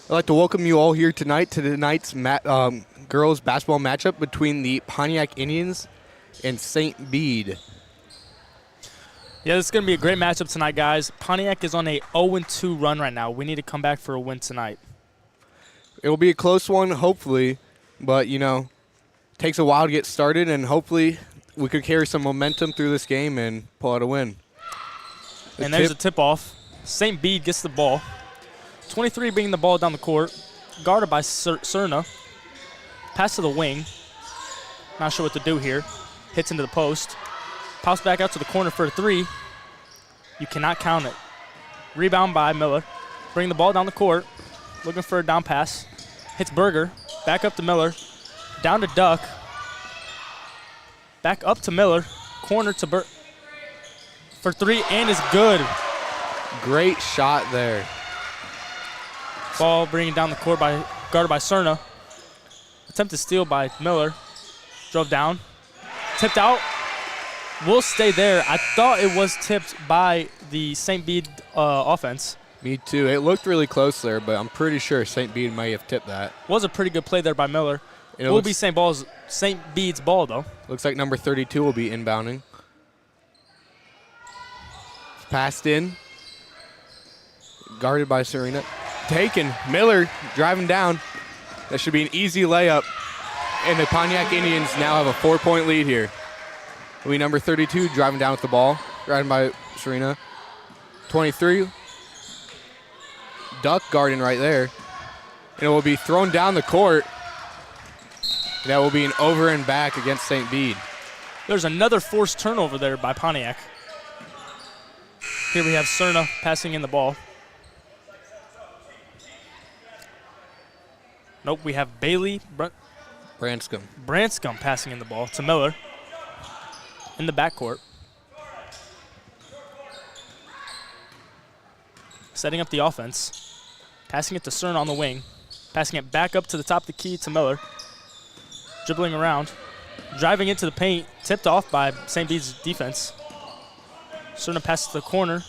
I'd like to welcome you all here tonight to tonight's girls basketball matchup between the Pontiac Indians and St. Bede. Yeah, this is going to be a great matchup tonight, guys. Pontiac is on a 0-2 run right now. We need to come back for a win tonight. It will be a close one, hopefully, but, you know, it takes a while to get started, and hopefully we could carry some momentum through this game and pull out a win. And there's a tip-off. St. Bede gets the ball. 23 bringing the ball down the court. Guarded by Cerna. Pass to the wing. Not sure what to do here. Hits into the post. Pops back out to the corner for a three. You cannot count it. Rebound by Miller. Bring the ball down the court. Looking for a down pass. Hits Berger. Back up to Miller. Down to Duck. Back up to Miller. Corner to for three, and is good. Great shot there. Ball bringing down the court guarded by Cerna. Attempted steal by Miller. Drove down. Tipped out. Will stay there. I thought it was tipped by the St. Bede offense. Me too. It looked really close there, but I'm pretty sure St. Bede might have tipped that. Was a pretty good play there by Miller. It will be St. Bede's ball, though. Looks like number 32 will be inbounding. Passed in. Guarded by Serena. Taken. Miller driving down. That should be an easy layup. And the Pontiac Indians now have a 4-point lead here. It'll be number 32 driving down with the ball. Driving by Serena. 23. Duck guarding right there. And it will be thrown down the court. And that will be an over and back against St. Bede. There's another forced turnover there by Pontiac. Here we have Cerna passing in the ball. Nope, we have Bailey Branscombe passing in the ball to Miller in the backcourt. Setting up the offense. Passing it to Cerna on the wing. Passing it back up to the top of the key to Miller. Dribbling around. Driving into the paint. Tipped off by St. Bede's defense. Cerna passes to the corner.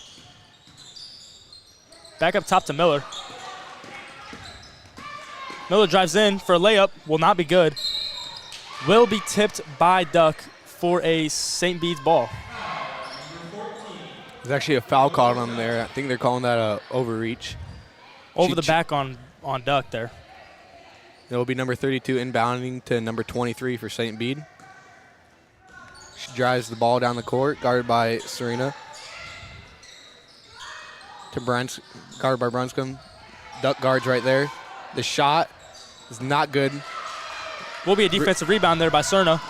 Back up top to Miller. Miller drives in for a layup. Will not be good. Will be tipped by Duck for a St. Bede's ball. There's actually a foul called on there. I think they're calling that a overreach. Over the back on Duck there. It will be number 32 inbounding to number 23 for St. Bede. She drives the ball down the court, guarded by Serena. Guarded by Branscombe. Duck guards right there. The shot is not good. Will be a defensive rebound there by Cerna.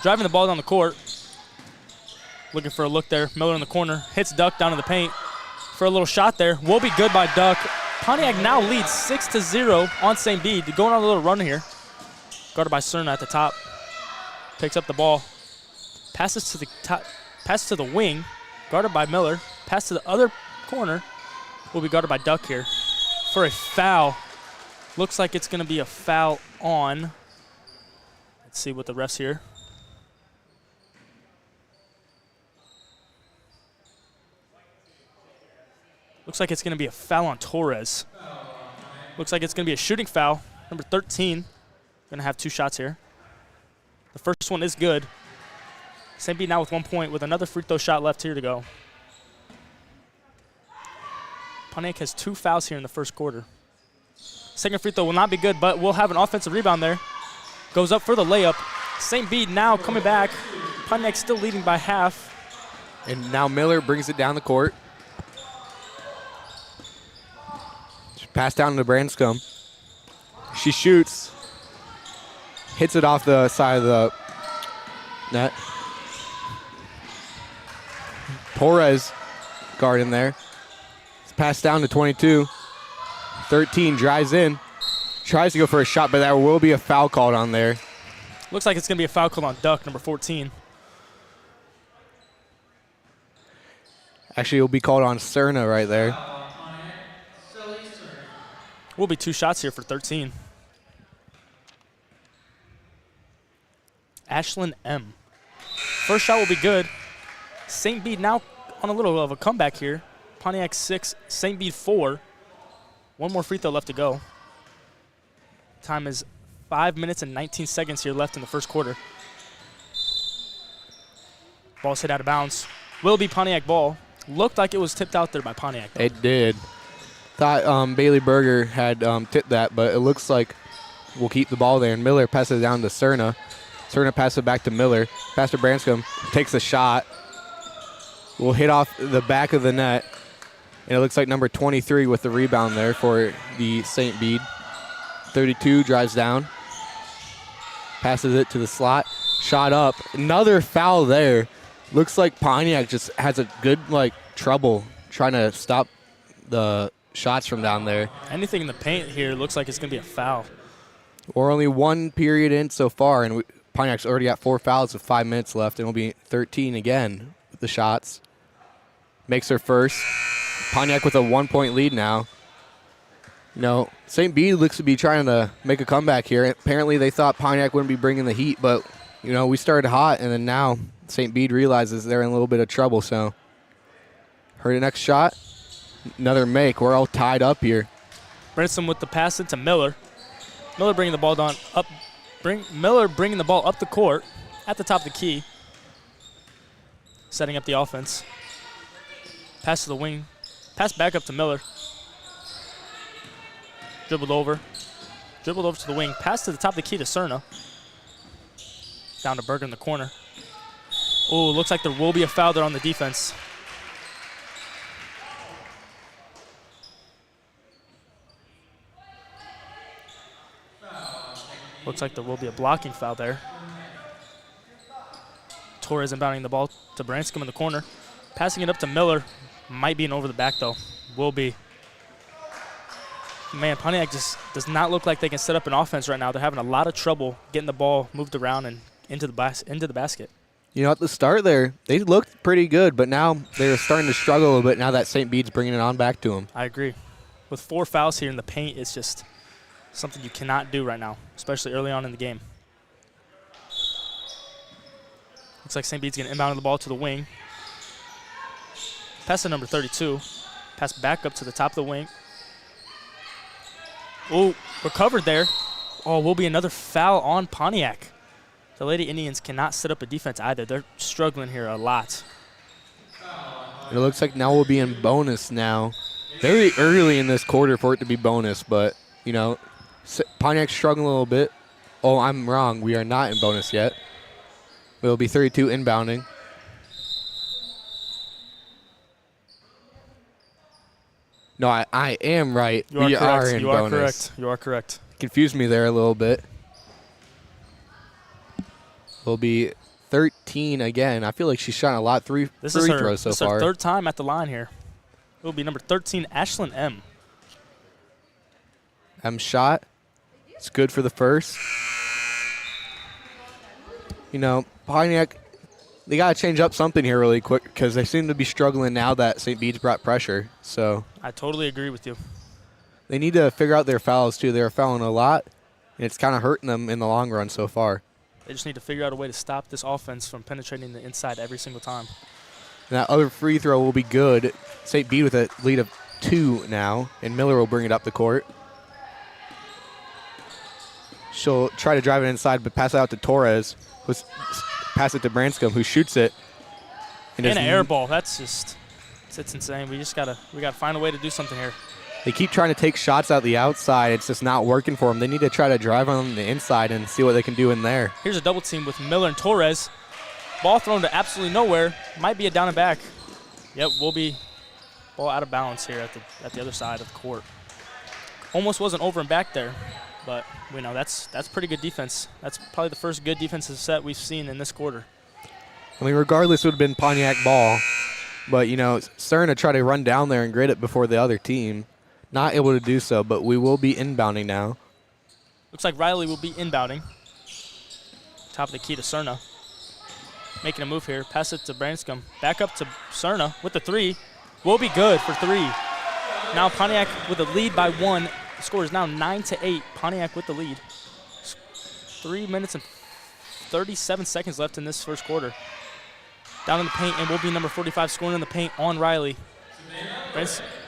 Driving the ball down the court. Looking for a look there. Miller in the corner. Hits Duck down in the paint for a little shot there. Will be good by Duck. Pontiac now leads 6-0 on St. Bede. Going on a little run here. Guarded by Cerna at the top. Picks up the ball. Passes to the top. Passes to the wing. Guarded by Miller. Pass to the other corner. Will be guarded by Duck here for a foul. Looks like it's going to be a foul on. Let's see what the refs here. Looks like it's going to be a foul on Torres. Looks like it's going to be a shooting foul. Number 13. Going to have two shots here. The first one is good. St. Bede now with 1 point with another free throw shot left here to go. Pontiac has two fouls here in the first quarter. Second free throw will not be good, but we'll have an offensive rebound there. Goes up for the layup. St. Bede now coming back. Pontiac still leading by half. And now Miller brings it down the court. Pass down to Branscombe. She shoots. Hits it off the side of the net. Torres guarding there. It's passed down to 22. 13 drives in. Tries to go for a shot, but there will be a foul called on there. Looks like it's going to be a foul called on Duck, number 14. Actually, it will be called on Cerna right there. Will be two shots here for 13. Ashlyn M. First shot will be good. St. Bede now on a little of a comeback here. Pontiac 6, St. Bede 4. One more free throw left to go. Time is 5 minutes and 19 seconds here left in the first quarter. Ball's hit out of bounds. Will be Pontiac ball. Looked like it was tipped out there by Pontiac. It did. Thought Bailey Berger had tipped that, but it looks like we'll keep the ball there. And Miller passes it down to Cerna. Cerna passes it back to Miller. Pass to Branscombe. Takes a shot. Will hit off the back of the net. And it looks like number 23 with the rebound there for the St. Bede. 32 drives down. Passes it to the slot. Shot up. Another foul there. Looks like Pontiac just has a good trouble trying to stop the shots from down there. Anything in the paint here looks like it's going to be a foul. We're only one period in so far, and Pontiac's already got 4 fouls with 5 minutes left, and it'll be 13 again with the shots. Makes her first. Pontiac with a 1-point lead now. St. Bede looks to be trying to make a comeback here. Apparently they thought Pontiac wouldn't be bringing the heat, but, we started hot, and then now St. Bede realizes they're in a little bit of trouble, so her next shot, another make. We're all tied up here. Brinson with the pass into Miller. Miller bringing the ball down up. Miller bringing the ball up the court at the top of the key. Setting up the offense. Pass to the wing. Pass back up to Miller. Dribbled over to the wing. Pass to the top of the key to Cerna. Down to Berger in the corner. Oh, looks like there will be a foul there on the defense. Looks like there will be a blocking foul there. Torres inbounding the ball to Branscombe in the corner. Passing it up to Miller. Might be an over the back, though. Will be. Man, Pontiac just does not look like they can set up an offense right now. They're having a lot of trouble getting the ball moved around and into the basket. At the start there, they looked pretty good, but now they're starting to struggle a little bit now that St. Bede's bringing it on back to them. I agree. With 4 fouls here in the paint, it's just something you cannot do right now, especially early on in the game. Looks like St. Bede's going to inbound the ball to the wing. Pass to number 32. Pass back up to the top of the wing. Oh, recovered there. Oh, will be another foul on Pontiac. The Lady Indians cannot set up a defense either. They're struggling here a lot. It looks like now we'll be in bonus now. Very early in this quarter for it to be bonus, but, Pontiac's struggling a little bit. Oh, I'm wrong. We are not in bonus yet. It'll be 32 inbounding. No, I am right. We are in bonus. You are correct. Confused me there a little bit. Will be 13 again. I feel like she's shot a lot free throws so far. This is her 3rd time at the line here. It will be number 13, Ashlyn M. M shot. It's good for the first. Pontiac, they got to change up something here really quick because they seem to be struggling now that St. Bede's brought pressure. So I totally agree with you. They need to figure out their fouls, too. They're fouling a lot, and it's kind of hurting them in the long run so far. They just need to figure out a way to stop this offense from penetrating the inside every single time. And that other free throw will be good. St. Bede with a lead of 2 now, and Miller will bring it up the court. She'll try to drive it inside, but pass it out to Torres. Pass it to Branscombe, who shoots it. And an air ball. That's insane. We gotta find a way to do something here. They keep trying to take shots out the outside. It's just not working for them. They need to try to drive on the inside and see what they can do in there. Here's a double team with Miller and Torres. Ball thrown to absolutely nowhere. Might be a down and back. Yep, will be ball out of bounds here at the other side of the court. Almost wasn't over and back there, but we know that's pretty good defense. That's probably the first good defensive set we've seen in this quarter. I mean, regardless, it would have been Pontiac ball. But, Cerna tried to run down there and grit it before the other team. Not able to do so, but we will be inbounding now. Looks like Riley will be inbounding. Top of the key to Cerna. Making a move here. Pass it to Branscombe. Back up to Cerna with the 3. Will be good for 3. Now Pontiac with a lead by 1. The score is now 9-8. Pontiac with the lead. 3 minutes and 37 seconds left in this first quarter. Down in the paint, and will be number 45 scoring in the paint on Riley.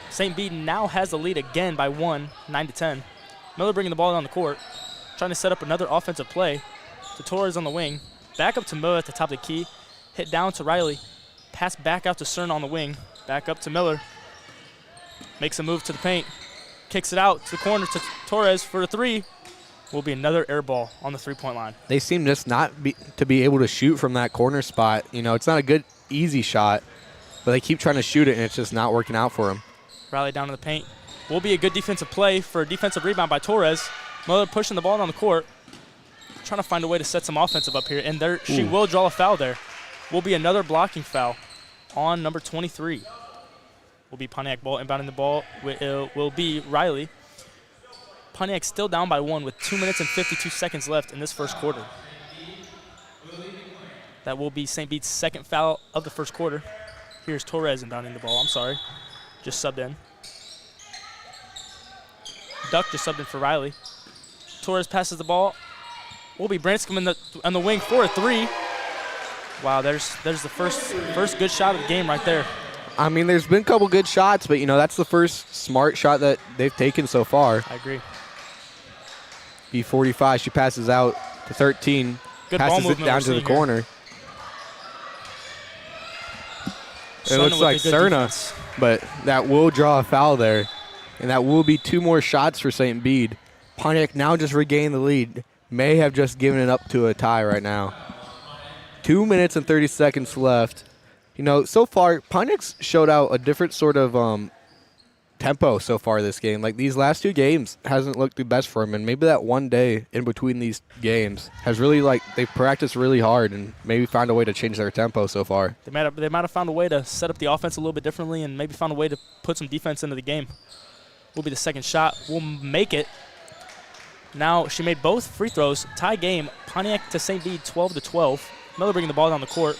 St. Bede now has the lead again by 1, 9-10. Miller bringing the ball down the court. trying to set up another offensive play to Torres on the wing. Back up to Miller at the top of the key. Hit down to Riley. Pass back out to Cerna on the wing. Back up to Miller. Makes a move to the paint. Kicks it out to the corner to Torres for a three. Will be another air ball on the three-point line. They seem just to be able to shoot from that corner spot. You know, it's not a good, easy shot, but they keep trying to shoot it, and it's just not working out for them. Riley down in the paint. Will be a good defensive play for a defensive rebound by Torres. Miller pushing the ball down the court. Trying to find a way to set some offensive up here, and there she will draw a foul there. Will be another blocking foul on number 23. Will be Pontiac ball, inbounding the ball. Will be Riley. Pontiac still down by 1 with 2 minutes and 52 seconds left in this first quarter. That will be St. Bede's second foul of the first quarter. Here's Torres inbounding the ball. I'm sorry. Just subbed in. Duck just subbed in for Riley. Torres passes the ball. Will be Branscombe on the wing for a three. Wow, there's the first good shot of the game right there. I mean, there's been a couple good shots, but, you know, that's the first smart shot that they've taken so far. I agree. B45, she passes out to 13. Good passes ball it down to the corner. It looks like Cerna, but that will draw a foul there, and that will be 2 more shots for St. Bede. Pontiac now just regained the lead. May have just given it up to a tie right now. 2 minutes and 30 seconds left. You know, so far, Pontiac's showed out a different sort of tempo so far this game. Like, these last 2 games hasn't looked the best for them, and maybe that one day in between these games has really, like, they've practiced really hard and maybe found a way to change their tempo so far. They might have found a way to set up the offense a little bit differently and maybe found a way to put some defense into the game. Will be the second shot. Will make it. Now, she made both free throws. Tie game. Pontiac to St. Bede, 12-12. Miller bringing the ball down the court.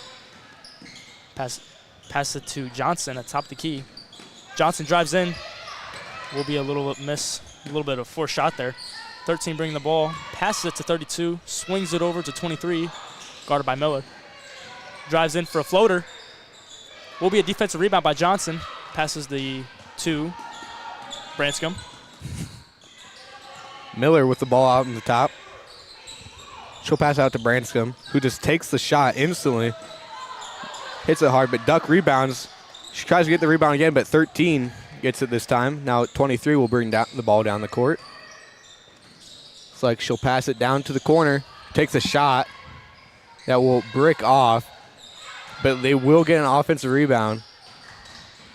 Pass it to Johnson at top of the key. Johnson drives in. Will be a little miss, a little bit of a forced shot there. 13 bringing the ball. Passes it to 32. Swings it over to 23. Guarded by Miller. Drives in for a floater. Will be a defensive rebound by Johnson. Passes the 2. Branscombe. Miller with the ball out in the top. She'll pass out to Branscombe, who just takes the shot instantly. Hits it hard, but Duck rebounds. She tries to get the rebound again, but 13 gets it this time. Now 23 will bring down the ball down the court. It's like she'll pass it down to the corner. Takes a shot that will brick off, but they will get an offensive rebound.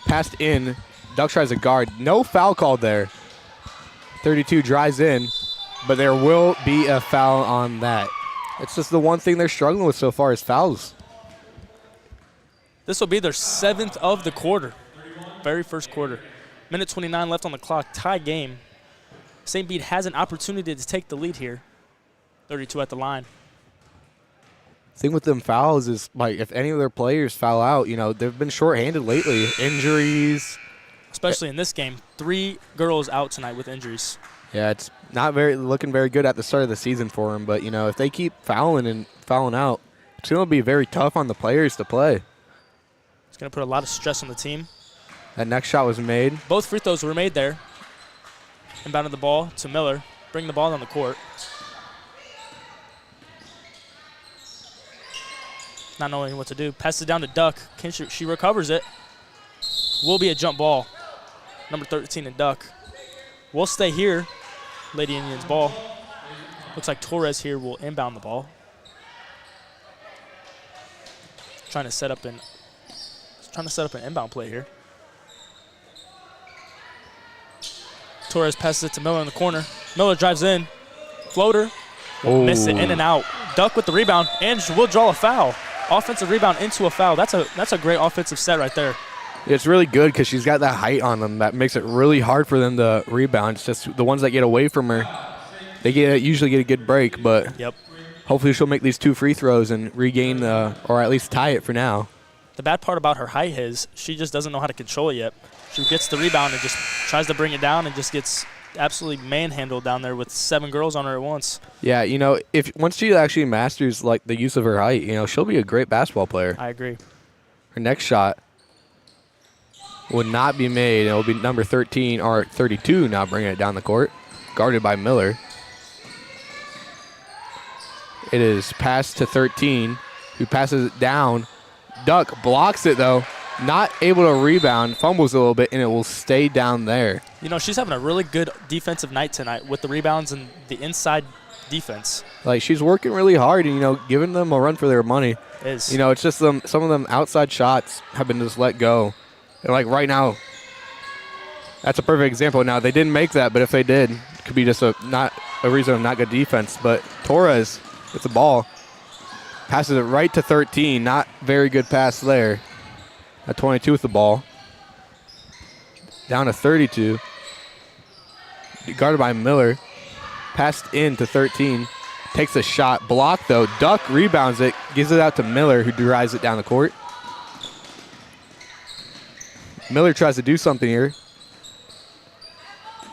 Passed in. Duck tries to guard. No foul called there. 32 drives in, but there will be a foul on that. It's just the one thing they're struggling with so far is fouls. This will be their 7th of the quarter. Very first quarter. Minute 29 left on the clock. Tie game. St. Bede has an opportunity to take the lead here. 32 at the line. Thing with them fouls is, like, if any of their players foul out, you know, they've been shorthanded lately. Injuries. Especially in this game. 3 girls out tonight with injuries. Yeah, it's not looking very good at the start of the season for them. But, you know, if they keep fouling and fouling out, it's going to be very tough on the players to play. It's going to put a lot of stress on the team. That next shot was made. Both free throws were made there. Inbounded the ball to Miller. Bring the ball on the court. Not knowing what to do. Passes it down to Duck. She recovers it. Will be a jump ball. Number 13 and Duck. We'll stay here. Lady Indians ball. Looks like Torres here will inbound the ball. Trying to set up an inbound play here. Torres passes it to Miller in the corner. Miller drives in. Floater. Miss it in and out. Duck with the rebound and will draw a foul. Offensive rebound into a foul. That's a great offensive set right there. It's really good because she's got that height on them that makes it really hard for them to rebound. It's just the ones that get away from her, they usually get a good break, but hopefully she'll make these 2 free throws and regain or at least tie it for now. The bad part about her height is she just doesn't know how to control it yet. She gets the rebound and just tries to bring it down and just gets absolutely manhandled down there with 7 girls on her at once. Yeah, you know, once she actually masters, like, the use of her height, you know, she'll be a great basketball player. I agree. Her next shot would not be made. It will be number 13 or 32 now bringing it down the court, guarded by Miller. It is passed to 13, who passes it down. Duck blocks it, though. Not able to rebound, fumbles a little bit, and it will stay down there. You know, she's having a really good defensive night tonight with the rebounds and the inside defense. Like, she's working really hard and, you know, giving them a run for their money. Is. You know, it's just some of them outside shots have been just let go. And, like, right now, that's a perfect example. Now, they didn't make that, but if they did, it could be just not a reason of not good defense. But Torres with the ball passes it right to 13. Not very good pass there. At 22 with the ball. Down to 32. Guarded by Miller. Passed in to 13. Takes a shot. Blocked, though. Duck rebounds it. Gives it out to Miller, who drives it down the court. Miller tries to do something here.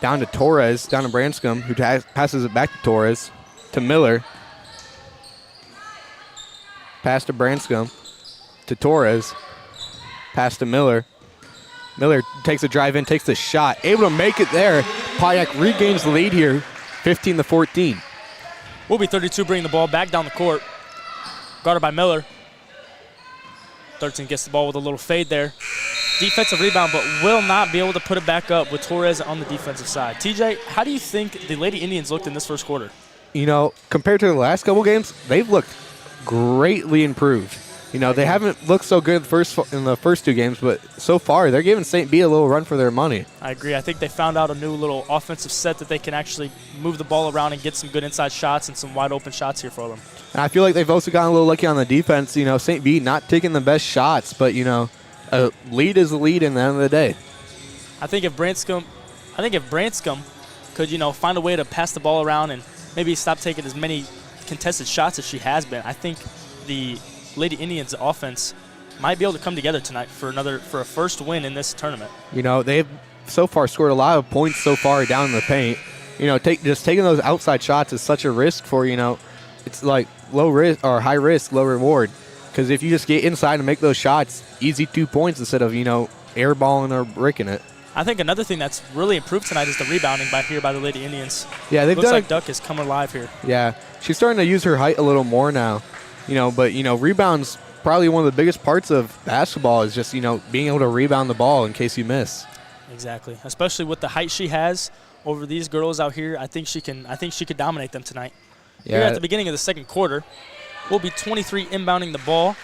Down to Torres. Down to Branscombe, who passes it back to Torres. To Miller. Pass to Branscombe. To Torres. Pass to Miller. Miller takes a drive in, takes the shot. Able to make it there. Pontiac regains the lead here, 15-14. Will be 32 bringing the ball back down the court. Guarded by Miller. 13 gets the ball with a little fade there. Defensive rebound, but will not be able to put it back up with Torres on the defensive side. TJ, how do you think the Lady Indians looked in this first quarter? You know, compared to the last couple games, they've looked greatly improved. You know, they haven't looked so good in the first two games, but so far they're giving St. Bede a little run for their money. I agree. I think they found out a new little offensive set that they can actually move the ball around and get some good inside shots and some wide open shots here for them. And I feel like they've also gotten a little lucky on the defense. You know, St. Bede not taking the best shots, but, you know, a lead is a lead in the end of the day. I think if Branscombe could, you know, find a way to pass the ball around and maybe stop taking as many contested shots as she has been, I think the Lady Indians offense might be able to come together tonight for a first win in this tournament. You know, they've so far scored a lot of points so far down in the paint. You know, just taking those outside shots is such a risk for, you know, it's like low risk or high risk, low reward. Because if you just get inside and make those shots, easy 2 points instead of, you know, airballing or bricking it. I think another thing that's really improved tonight is the rebounding by the Lady Indians. Yeah, they've looks done like Duck has come alive here. Yeah, she's starting to use her height a little more now. You know, but, you know, rebounds probably one of the biggest parts of basketball is just, you know, being able to rebound the ball in case you miss. Exactly. Especially with the height she has over these girls out here, I think she could dominate them tonight. Yeah. Here at the beginning of the second quarter, we'll be 23 inbounding the ball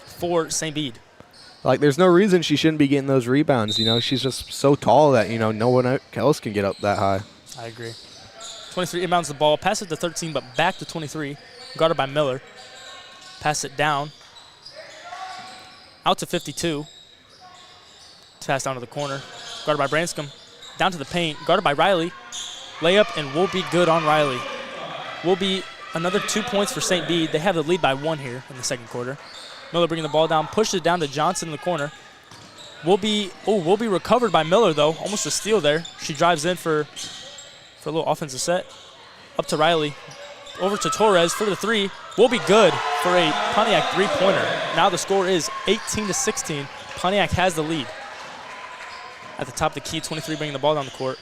for St. Bede. Like, there's no reason she shouldn't be getting those rebounds. You know, she's just so tall that, you know, no one else can get up that high. I agree. 23 inbounds the ball, pass it to 13, but back to 23, guarded by Miller. Pass it down. Out to 52. Pass down to the corner. Guarded by Branscombe. Down to the paint. Guarded by Riley. Layup, and will be good on Riley. Will be another 2 points for St. Bede. They have the lead by 1 here in the second quarter. Miller bringing the ball down. Pushes it down to Johnson in the corner. Will be recovered by Miller, though. Almost a steal there. She drives in for a little offensive set. Up to Riley. Over to Torres for the three. Will be good for a Pontiac three-pointer. Now the score is 18-16. Pontiac has the lead. At the top of the key, 23 bringing the ball down the court.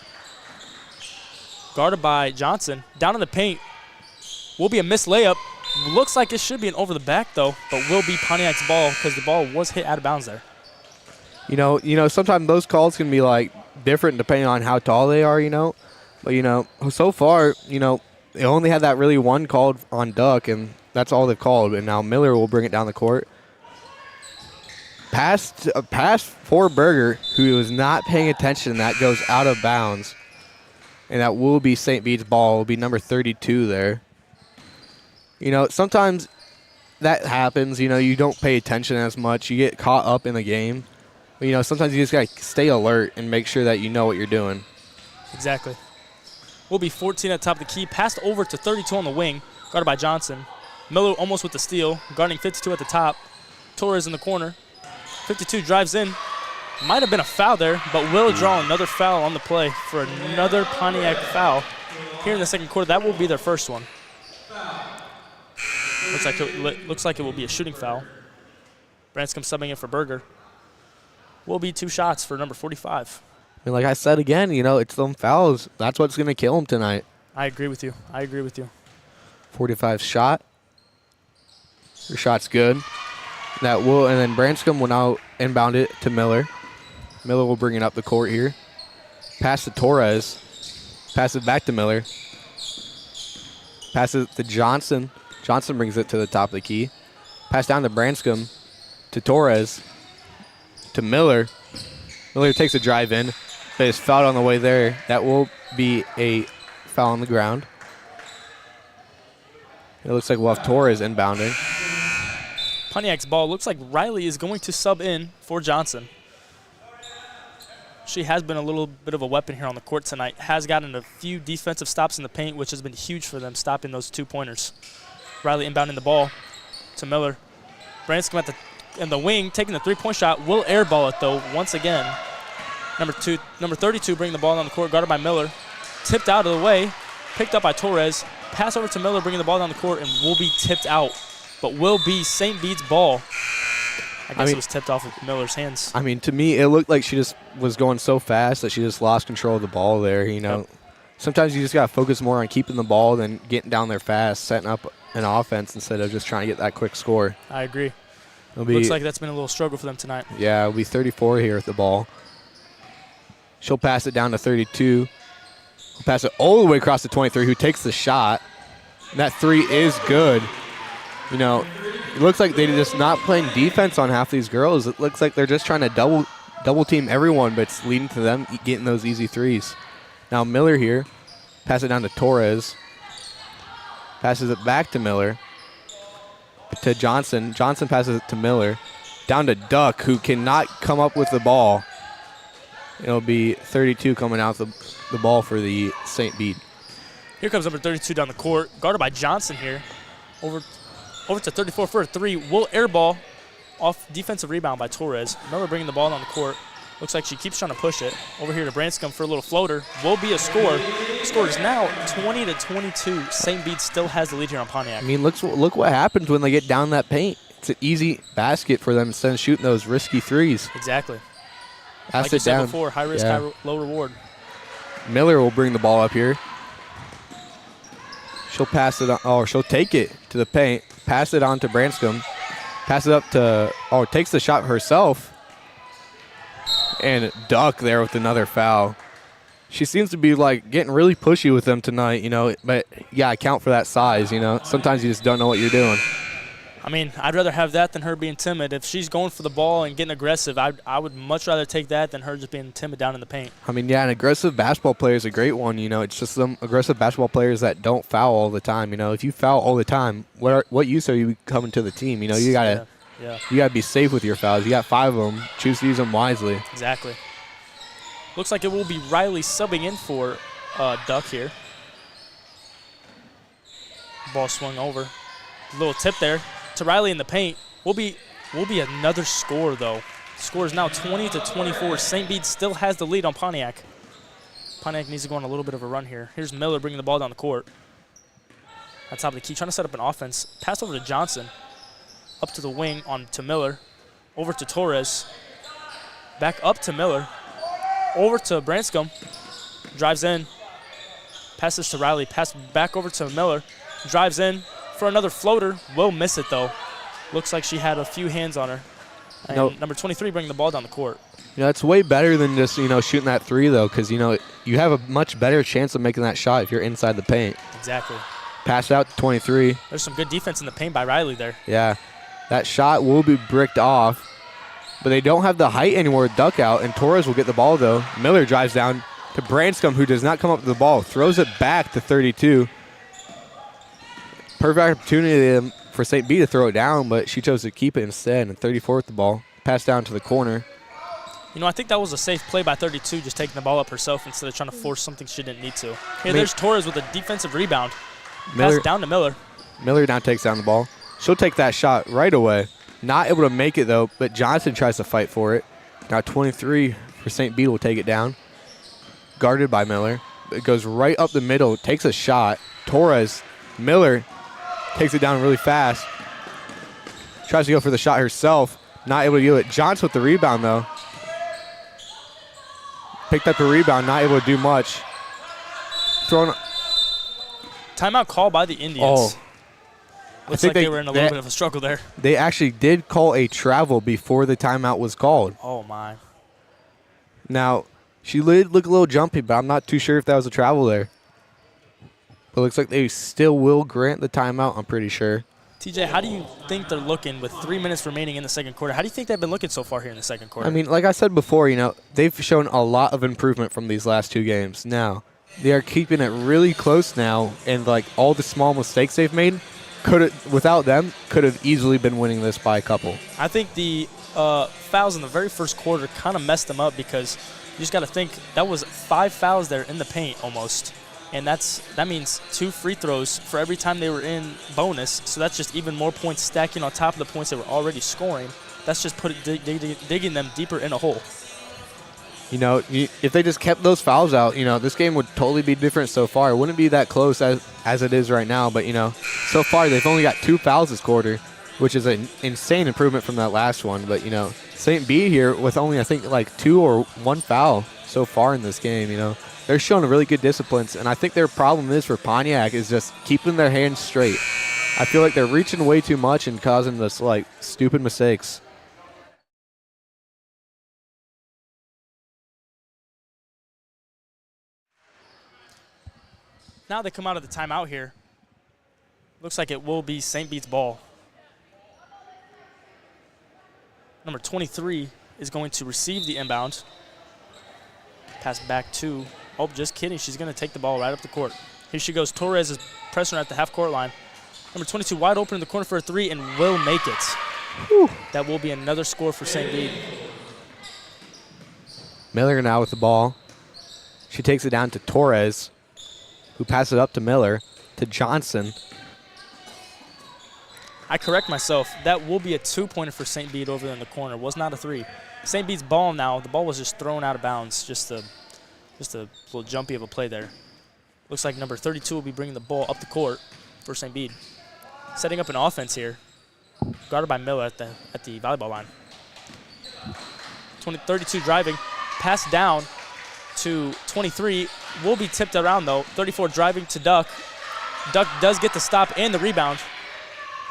Guarded by Johnson. Down in the paint. Will be a missed layup. Looks like it should be an over the back, though, but will be Pontiac's ball because the ball was hit out of bounds there. You know, sometimes those calls can be, like, different depending on how tall they are, you know. But, you know, so far, you know, they only had that really one called on Duck, and that's all they've called. And now Miller will bring it down the court. Pass for Berger, who was not paying attention. That goes out of bounds. And that will be St. Bede's ball. It will be number 32 there. You know, sometimes that happens. You know, you don't pay attention as much. You get caught up in the game. But, you know, sometimes you just got to stay alert and make sure that you know what you're doing. Exactly. Will be 14 at the top of the key. Passed over to 32 on the wing. Guarded by Johnson. Miller almost with the steal. Guarding 52 at the top. Torres in the corner. 52 drives in. Might have been a foul there, but will draw another foul on the play for another Pontiac foul here in the second quarter. That will be their first one. Looks like it will be a shooting foul. Branscombe subbing in for Berger. Will be 2 shots for number 45. And like I said again, you know, it's them fouls. That's what's going to kill them tonight. I agree with you. 45 shot Her shot's good. And then Branscombe will now inbound it to Miller. Miller will bring it up the court here. Pass to Torres. Pass it back to Miller. Pass it to Johnson. Johnson brings it to the top of the key. Pass down to Branscombe. To Torres. To Miller. Miller takes a drive in, but is fouled on the way there. That will be a foul on the ground. It looks like we'll have Torres inbounding. Pontiac's ball. Looks like Riley is going to sub in for Johnson. She has been a little bit of a weapon here on the court tonight. Has gotten a few defensive stops in the paint, which has been huge for them, stopping those 2-pointers. Riley inbounding the ball to Miller. Branscombe in the wing, taking the 3-point shot. Will airball it, though, once again. Number 32 bringing the ball down the court, guarded by Miller. Tipped out of the way, picked up by Torres. Pass over to Miller, bringing the ball down the court, and will be tipped out. But will be St. Bede's ball. I guess it was tipped off of Miller's hands. I mean, to me, it looked like she just was going so fast that she just lost control of the ball there. You know, Sometimes you just got to focus more on keeping the ball than getting down there fast, setting up an offense instead of just trying to get that quick score. I agree. Looks like that's been a little struggle for them tonight. Yeah, it'll be 34 here with the ball. She'll pass it down to 32. We'll pass it all the way across to 23, who takes the shot. And that 3 is good. You know, it looks like they're just not playing defense on half these girls. It looks like they're just trying to double team everyone, but it's leading to them getting those easy 3s. Now Miller here, pass it down to Torres. Passes it back to Miller. To Johnson. Johnson passes it to Miller. Down to Duck, who cannot come up with the ball. It'll be 32 coming out the ball for the St. Bede. Here comes number 32 down the court, guarded by Johnson here. Over to 34 for a 3. Will airball off defensive rebound by Torres. Miller bringing the ball down the court. Looks like she keeps trying to push it. Over here to Branscombe for a little floater. Will be a score. Score is now 20-22. St. Bede still has the lead here on Pontiac. I mean, look what happens when they get down that paint. It's an easy basket for them instead of shooting those risky 3s. Exactly. Pass like you it said down. before, high risk, low reward. Miller will bring the ball up here. She'll pass it on, or she'll take it to the paint, pass it on to Branscombe, pass it up to, takes the shot herself. And Duck there with another foul. She seems to be like getting really pushy with them tonight, you know, but yeah, account for that size, you know. Sometimes you just don't know what you're doing. I mean, I'd rather have that than her being timid. If she's going for the ball and getting aggressive, I would much rather take that than her just being timid down in the paint. I mean, yeah, an aggressive basketball player is a great one, you know. It's just some aggressive basketball players that don't foul all the time, you know. If you foul all the time, what use are you coming to the team? You know, you got to be safe with your fouls. You got 5 of them. Choose to use them wisely. Exactly. Looks like it will be Riley subbing in for Duck here. Ball swung over. A little tip there to Riley in the paint. Will be another score, though. Score is now 20-24. St. Bede still has the lead on Pontiac. Pontiac needs to go on a little bit of a run here. Here's Miller bringing the ball down the court. At top of the key, trying to set up an offense. Pass over to Johnson. Up to the wing on to Miller. Over to Torres. Back up to Miller. Over to Branscombe. Drives in. Passes to Riley. Pass back over to Miller. Drives in for another floater. Will miss it, though. Looks like she had a few hands on her. And number 23 bringing the ball down the court. You know, it's way better than just, you know, shooting that 3, though, because, you know, you have a much better chance of making that shot if you're inside the paint. Exactly. Pass out to 23. There's some good defense in the paint by Riley there. Yeah. That shot will be bricked off, but they don't have the height anymore to duck out, and Torres will get the ball, though. Miller drives down to Branscombe, who does not come up to the ball, throws it back to 32. Perfect opportunity for St. Bede to throw it down, but she chose to keep it instead, and 34 with the ball. Pass down to the corner. You know, I think that was a safe play by 32, just taking the ball up herself instead of trying to force something she didn't need to. Here, there's Torres with a defensive rebound. Pass it down to Miller. Miller now takes down the ball. She'll take that shot right away. Not able to make it, though, but Johnson tries to fight for it. Now 23 for St. Bede will take it down. Guarded by Miller. It goes right up the middle, takes a shot. Torres, Miller takes it down really fast. Tries to go for the shot herself. Not able to do it. Johnson with the rebound, though. Picked up a rebound, not able to do much. Thrown. Timeout call by the Indians. Looks like they were in a little bit of a struggle there. They actually did call a travel before the timeout was called. Oh, my. Now, she did look a little jumpy, but I'm not too sure if that was a travel there. But it looks like they still will grant the timeout, I'm pretty sure. TJ, how do you think they're looking with 3 minutes remaining in the second quarter? How do you think they've been looking so far here in the second quarter? I mean, like I said before, they've shown a lot of improvement from these last 2 games. Now, they are keeping it really close now, and like all the small mistakes they've made, without them, could have easily been winning this by a couple. I think the fouls in the very first quarter kind of messed them up because you just got to think that was 5 fouls there in the paint almost. And that means 2 free throws for every time they were in bonus. So that's just even more points stacking on top of the points they were already scoring. That's just digging them deeper in a hole. If they just kept those fouls out, this game would totally be different so far. It wouldn't be that close as it is right now. But, so far they've only got 2 fouls this quarter, which is an insane improvement from that last one. But, St. Bede here with only, I think, like 2 or 1 foul so far in this game, They're showing really good disciplines, and I think their problem is for Pontiac is just keeping their hands straight. I feel like they're reaching way too much and causing this, stupid mistakes. Now they come out of the timeout here. Looks like it will be St. Bede's ball. Number 23 is going to receive the inbound. Pass back to, oh, just kidding. She's going to take the ball right up the court. Here she goes. Torres is pressing her at the half-court line. Number 22 wide open in the corner for a 3 and will make it. Whew. That will be another score for St. Bede. Miller now with the ball. She takes it down to Torres, who passes it up to Miller, to Johnson. I correct myself. That will be a 2-pointer for St. Bede over in the corner. Was not a 3. St. Bede's ball now. The ball was just thrown out of bounds. Just a little jumpy of a play there. Looks like number 32 will be bringing the ball up the court for St. Bede. Setting up an offense here. Guarded by Miller at the volleyball line. 32 driving. Pass down to 23. Will be tipped around, though. 34 driving to Duck. Duck does get the stop and the rebound.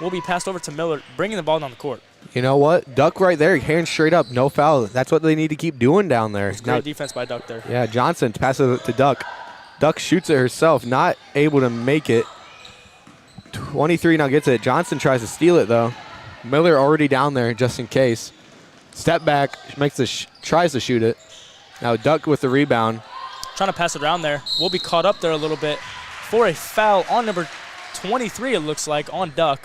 Will be passed over to Miller, bringing the ball down the court. You know what? Duck right there, hands straight up, no foul. That's what they need to keep doing down there. It's great defense by Duck there. Yeah, Johnson passes it to Duck. Duck shoots it herself, not able to make it. 23 now gets it. Johnson tries to steal it, though. Miller already down there just in case. Step back, tries to shoot it. Now Duck with the rebound. Trying to pass it around there. Will be caught up there a little bit for a foul on number 23, it looks like, on Duck.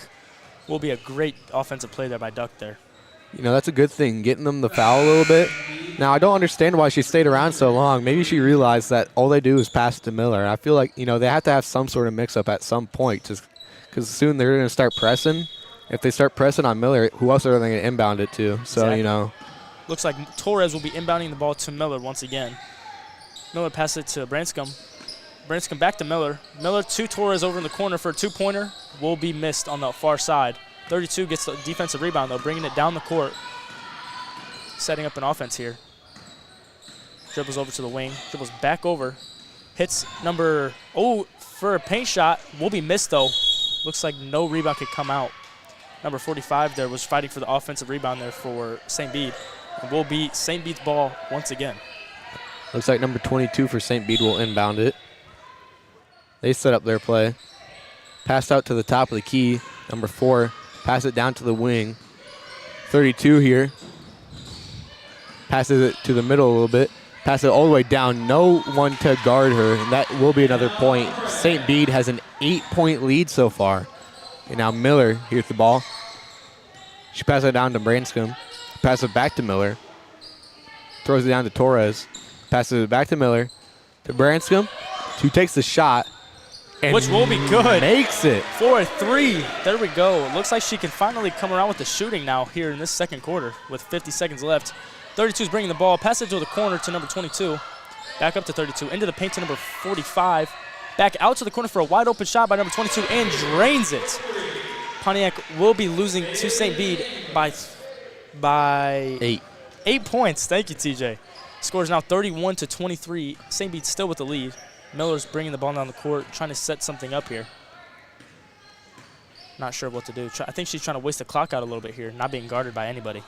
Will be a great offensive play there by Duck there. That's a good thing, getting them the foul a little bit. Now, I don't understand why she stayed around so long. Maybe she realized that all they do is pass it to Miller. I feel like, they have to have some sort of mix-up at some point because soon they're going to start pressing. If they start pressing on Miller, who else are they going to inbound it to? So, exactly. Looks like Torres will be inbounding the ball to Miller once again. Miller passes it to Branscombe. Branscombe back to Miller. Miller to Torres over in the corner for a 2-pointer. Will be missed on the far side. 32 gets the defensive rebound, though, bringing it down the court. Setting up an offense here. Dribbles over to the wing. Dribbles back over. Hits number, for a paint shot. Will be missed, though. Looks like no rebound could come out. Number 45 there was fighting for the offensive rebound there for St. Bede. And will be St. Bede's ball once again. Looks like number 22 for St. Bede will inbound it. They set up their play. Passed out to the top of the key. Number 4, pass it down to the wing. 32 here. Passes it to the middle a little bit. Pass it all the way down. No one to guard her, and that will be another point. St. Bede has an 8-point lead so far. And now Miller here with the ball. She passes it down to Branscombe. Passes it back to Miller. Throws it down to Torres. Passes it back to Miller. To Branscombe, who takes the shot. And which will be good. Makes it. For a 3. There we go. Looks like she can finally come around with the shooting now here in this second quarter with 50 seconds left. 32 is bringing the ball. Pass it to the corner to number 22. Back up to 32. Into the paint to number 45. Back out to the corner for a wide open shot by number 22 and drains it. Pontiac will be losing to St. Bede by 8 points. Thank you, TJ. Score is now 31-23. St. Bede still with the lead. Miller's bringing the ball down the court, trying to set something up here. Not sure what to do. I think she's trying to waste the clock out a little bit here, not being guarded by anybody.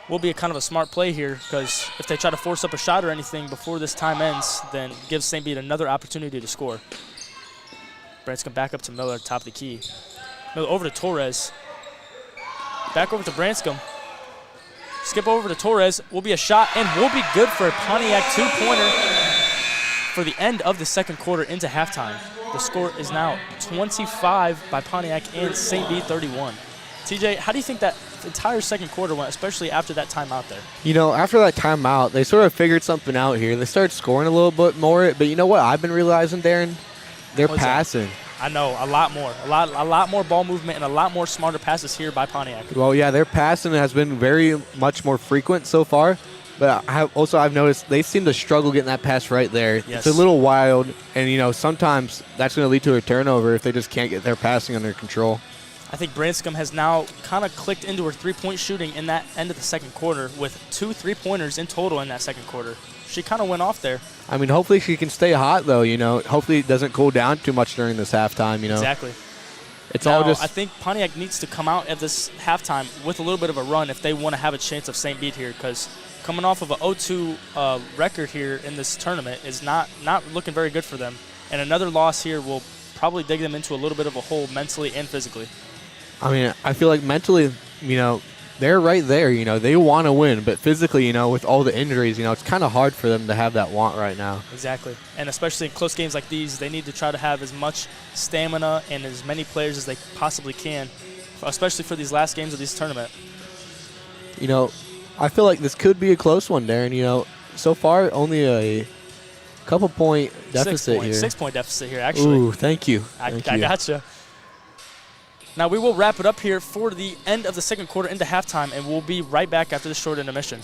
Will be a kind of a smart play here, because if they try to force up a shot or anything before this time ends, then gives St. Bede another opportunity to score. Branscombe back up to Miller, top of the key. Miller over to Torres. Back over to Branscombe. Skip over to Torres. Will be a shot, and will be good for a Pontiac 2-pointer for the end of the second quarter into halftime. The score is now 25 by Pontiac and St. Bede 31. TJ, how do you think that entire second quarter went, especially after that timeout there? You know, after that timeout, they sort of figured something out here. They started scoring a little bit more, but you know what I've been realizing, Darren? They're passing. I know, a lot more. A lot more ball movement and a lot more smarter passes here by Pontiac. Well, yeah, their passing has been very much more frequent so far, but I've noticed they seem to struggle getting that pass right there. Yes. It's a little wild, and, you know, sometimes that's going to lead to a turnover if they just can't get their passing under control. I think Branscombe has now kind of clicked into her three-point shooting in that end of the second quarter with 2 3-pointers in total in that second quarter. She kind of went off there. I mean, hopefully she can stay hot, though, you know. Hopefully it doesn't cool down too much during this halftime, you know. Exactly. It's now, all just... I think Pontiac needs to come out at this halftime with a little bit of a run if they want to have a chance of St. Bede here, because coming off of an 0-2 record here in this tournament is not looking very good for them. And another loss here will probably dig them into a little bit of a hole mentally and physically. I mean, I feel like mentally, you know, they're right there. You know, they want to win, but physically, you know, with all the injuries, you know, it's kind of hard for them to have that want right now. Exactly. And especially in close games like these, they need to try to have as much stamina and as many players as they possibly can, especially for these last games of this tournament. You know, I feel like this could be a close one, Darren. You know, so far, only a couple-point deficit here. 6-point deficit here, actually. Ooh, thank you. I gotcha. Now we will wrap it up here for the end of the second quarter into halftime, and we'll be right back after this short intermission.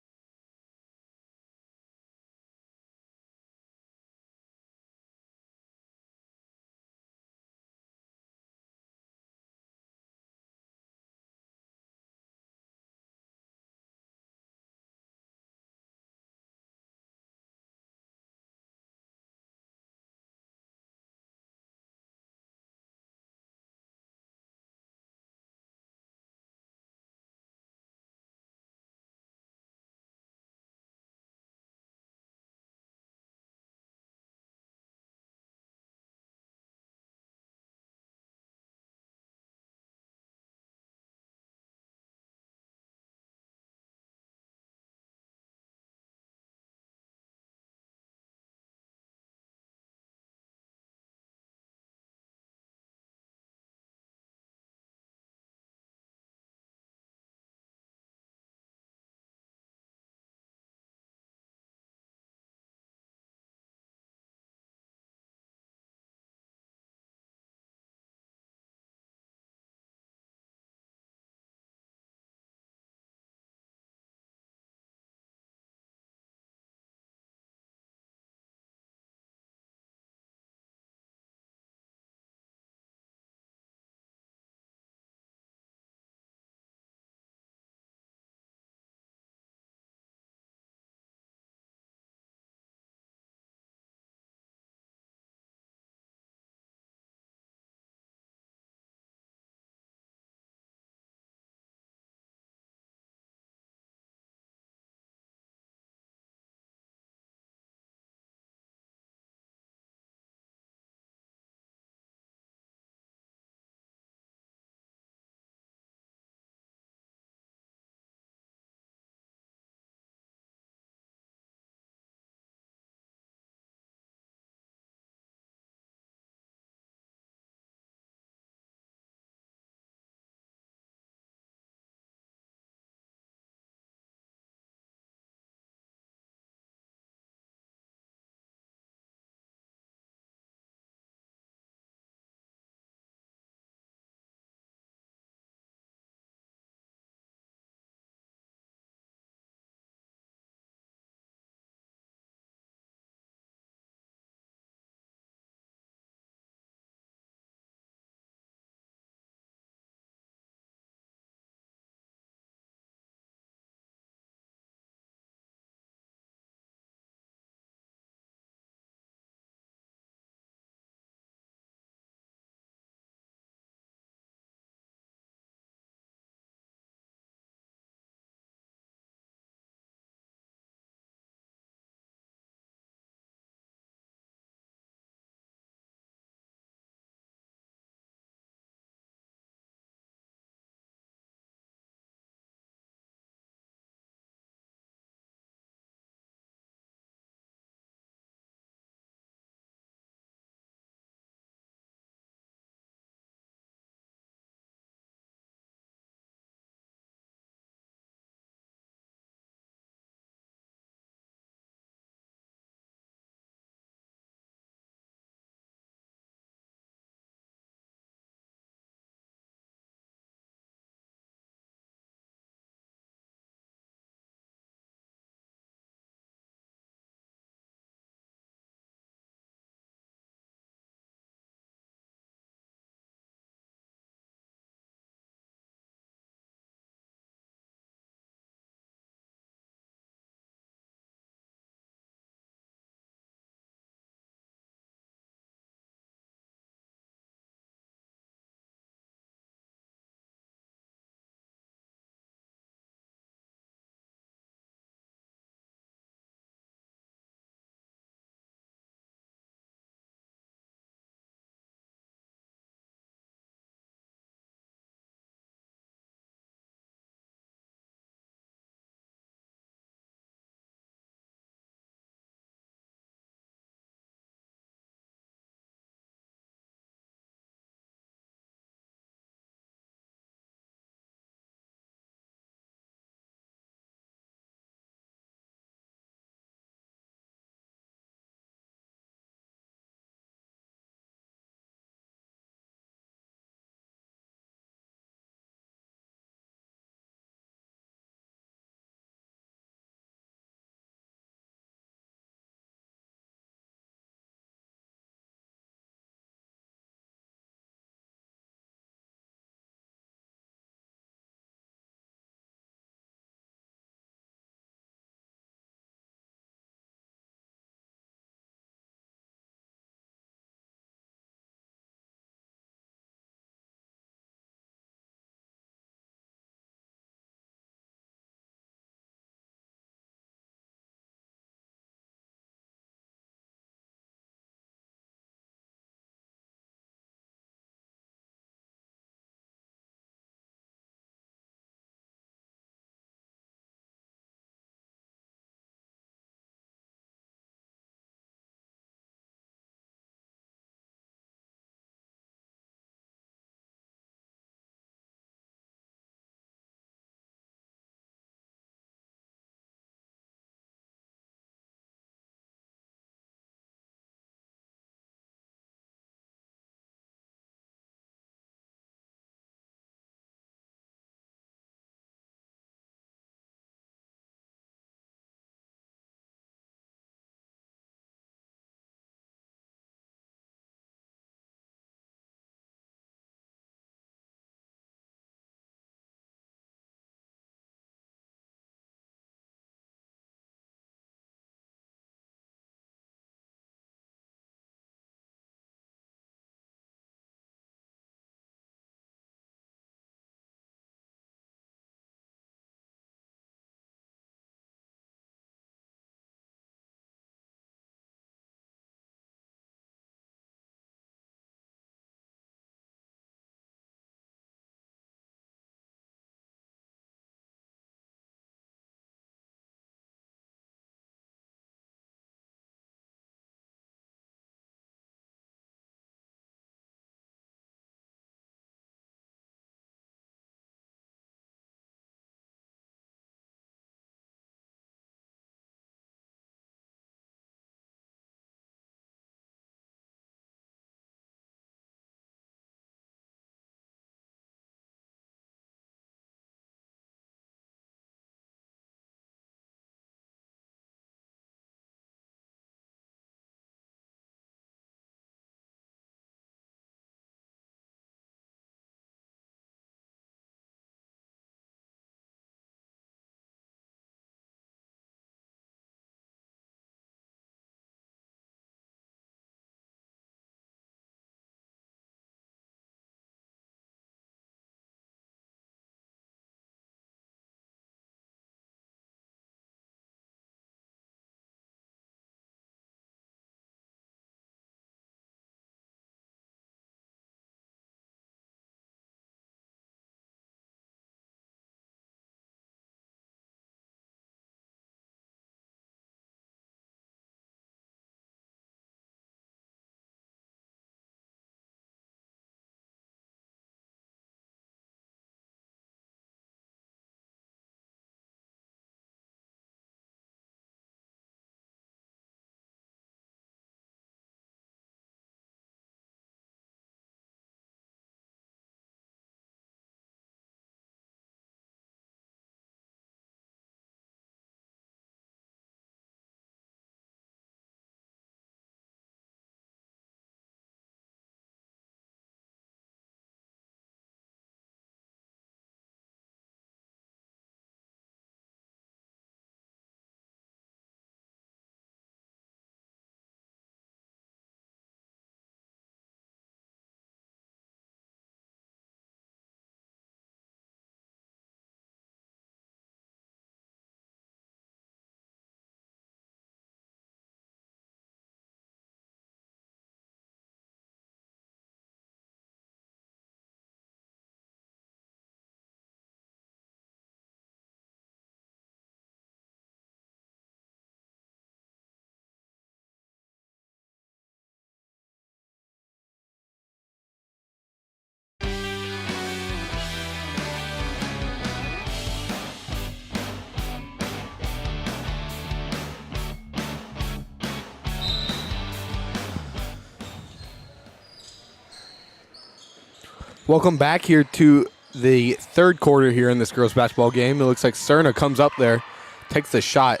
Welcome back here to the third quarter here in this girls basketball game. It looks like Cerna comes up there, takes the shot.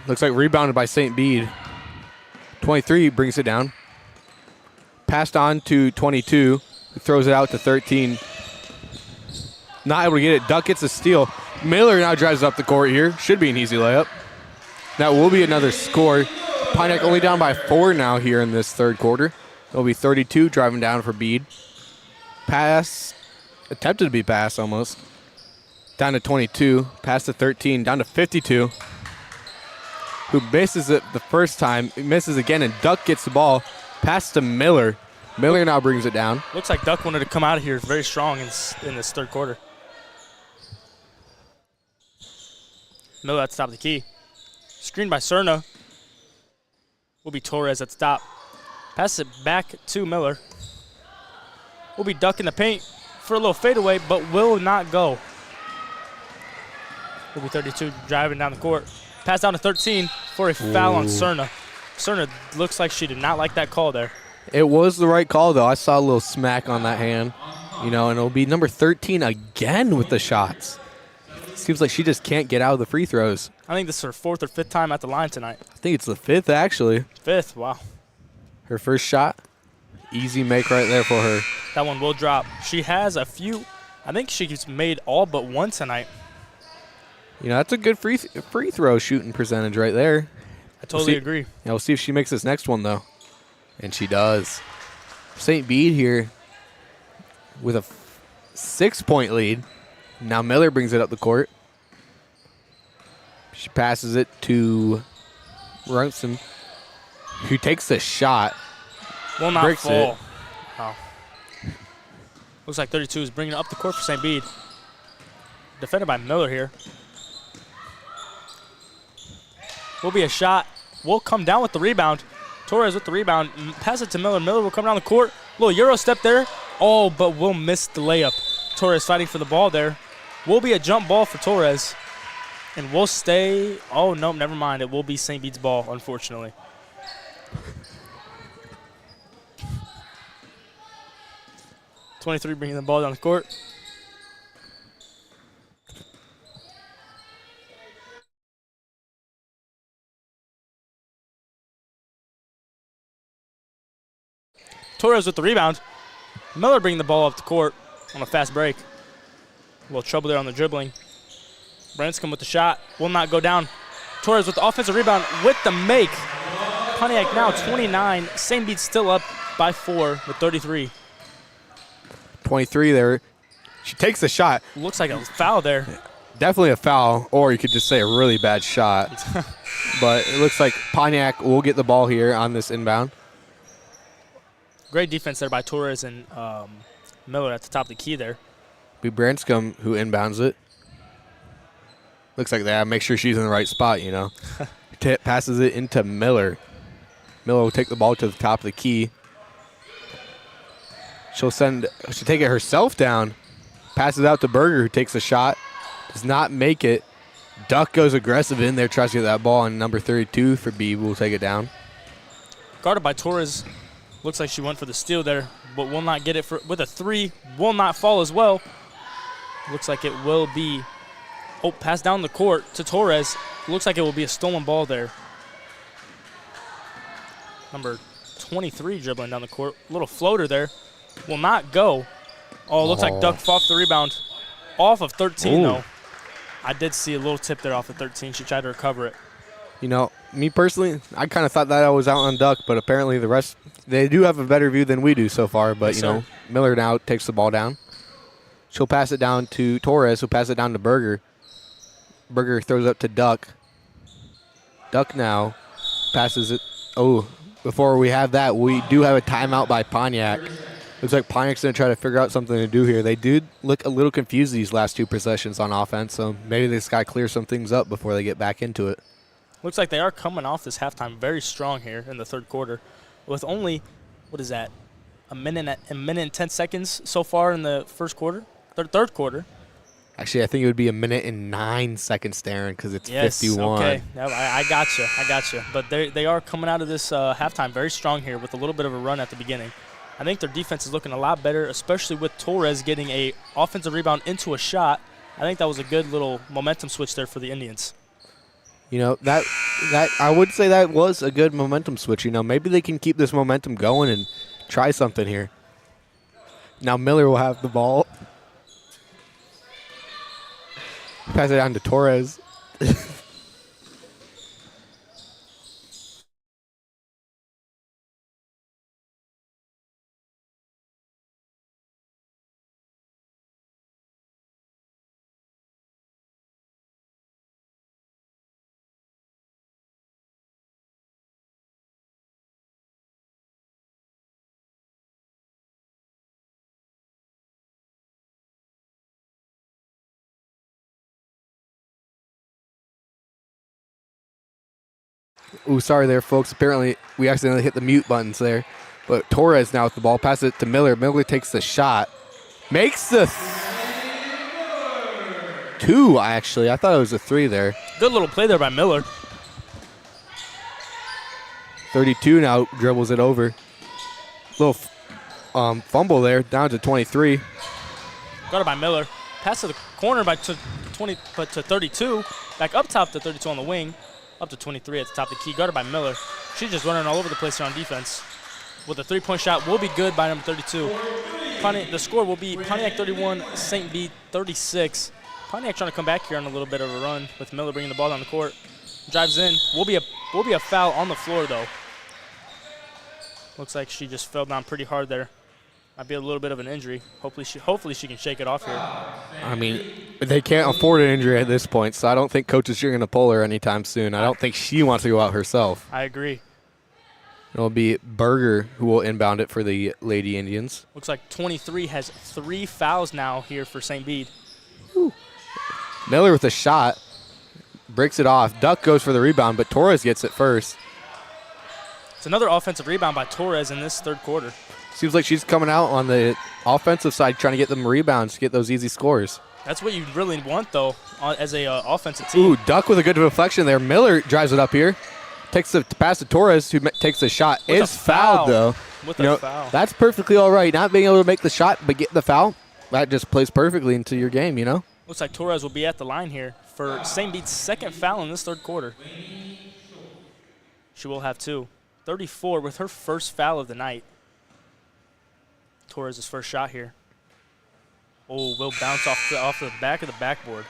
Looks like rebounded by St. Bede. 23 brings it down. Passed on to 22, who throws it out to 13. Not able to get it. Duck gets a steal. Miller now drives up the court here. Should be an easy layup. That will be another score. Pontiac only down by 4 now here in this third quarter. It'll be 32 driving down for Bede. Pass, attempted to be passed almost. Down to 22, pass to 13, down to 52. Who misses it the first time, misses again, and Duck gets the ball. Pass to Miller. Miller now brings it down. Looks like Duck wanted to come out of here very strong in this third quarter. Miller at the top of the key. Screened by Cerna. Will be Torres at the top. Pass it back to Miller. Will be Duck in the paint for a little fadeaway, but will not go. Will be 32 driving down the court. Pass down to 13 for a foul on Cerna. Cerna looks like she did not like that call there. It was the right call, though. I saw a little smack on that hand, and it'll be number 13 again with the shots. Seems like she just can't get out of the free throws. I think this is her 4th or 5th time at the line tonight. I think it's the 5th, actually. 5th, wow. Her first shot, easy make right there for her. That one will drop. She has a few. I think she's made all but one tonight. That's a good free throw shooting percentage right there. I totally agree. We'll see if she makes this next one, though. And she does. St. Bede here with a 6-point lead. Now Miller brings it up the court. She passes it to Runson, who takes the shot. Will not breaks fall. It. Oh. Looks like 32 is bringing it up the court for St. Bede. Defended by Miller here. Will be a shot. Will come down with the rebound. Torres with the rebound. Pass it to Miller. Miller will come down the court. Little Euro step there. Oh, but will miss the layup. Torres fighting for the ball there. Will be a jump ball for Torres. And will stay. Oh, no, never mind. It will be St. Bede's ball, unfortunately. .23 bringing the ball down the court. Torres with the rebound. Miller bringing the ball up the court on a fast break. A little trouble there on the dribbling. Branscombe with the shot. Will not go down. Torres with the offensive rebound with the make. Pontiac now 29. St. Bede still up by 4 with 33. 23 there. She takes the shot. Looks like a foul there. Definitely a foul, or you could just say a really bad shot. But it looks like Pontiac will get the ball here on this inbound. Great defense there by Torres and Miller at the top of the key there. Be Branscombe who inbounds it. Looks like that. Make sure she's in the right spot, Passes it into Miller. Miller will take the ball to the top of the key. She'll take it herself down. Passes out to Berger, who takes a shot. Does not make it. Duck goes aggressive in there, tries to get that ball, and number 32 for Bede will take it down. Guarded by Torres. Looks like she went for the steal there, but will not get it with a 3. Will not fall as well. Looks like it will be. Oh, pass down the court to Torres. Looks like it will be a stolen ball there. Number 23 dribbling down the court. Little floater there. Will not go. Oh, looks like Duck fought the rebound. Off of 13, though. I did see a little tip there off of 13. She tried to recover it. Me personally, I kind of thought that I was out on Duck, but apparently the rest, they do have a better view than we do so far. But, Yes, Miller now takes the ball down. She'll pass it down to Torres, who'll pass it down to Berger. Berger throws up to Duck. Duck now passes it. Oh, before we have that, we do have a timeout by Pontiac. Looks like Pontiac's going to try to figure out something to do here. They did look a little confused these last 2 possessions on offense, so maybe this guy clears some things up before they get back into it. Looks like they are coming off this halftime very strong here in the third quarter with only, a minute and 10 seconds so far in the first quarter, third quarter. Actually, I think it would be a minute and 9 seconds, Darren, because it's 51. Okay. No, I gotcha. But they are coming out of this halftime very strong here with a little bit of a run at the beginning. I think their defense is looking a lot better, especially with Torres getting a offensive rebound into a shot. I think that was a good little momentum switch there for the Indians. You know, that I would say that was a good momentum switch. You know, maybe they can keep this momentum going and try something here. Now Miller will have the ball. Pass it down to Torres. Ooh, sorry there, folks. Apparently, we accidentally hit the mute buttons there. But Torres now with the ball. Passes it to Miller. Miller takes the shot. Makes the two, actually. I thought it was a three there. Good little play there by Miller. 32 now dribbles it over. Little fumble there, down to 23. Guarded by Miller. Pass to the corner to 32. Back up top to 32 on the wing. Up to 23 at the top of the key. Guarded by Miller. She's just running all over the place here on defense. With a three-point shot will be good by number 32. The score will be Pontiac 31, St. Bede 36. Pontiac trying to come back here on a little bit of a run with Miller bringing the ball down the court. Drives in. Will be a foul on the floor though. Looks like she just fell down pretty hard there. Might be a little bit of an injury. Hopefully she can shake it off here. I mean, they can't afford an injury at this point, so I don't think Coach is going to pull her anytime soon. I don't think she wants to go out herself. I agree. It'll be Berger who will inbound it for the Lady Indians. Looks like 23 has 3 fouls now here for St. Bede. Whew. Miller with a shot. Breaks it off. Duck goes for the rebound, but Torres gets it first. It's another offensive rebound by Torres in this third quarter. Seems like she's coming out on the offensive side trying to get them rebounds to get those easy scores. That's what you really want, though, as a offensive team. Ooh, Duck with a good deflection there. Miller drives it up here. Takes the pass to Torres, who takes the shot. With is fouled, though. With a foul. That's perfectly all right. Not being able to make the shot, but get the foul, that just plays perfectly into your game, you know? Looks like Torres will be at the line here for St. Bede's second foul in this third quarter. She will have 2. 34 with her first foul of the night. Torres' first shot here. Oh, will bounce off the back of the backboard.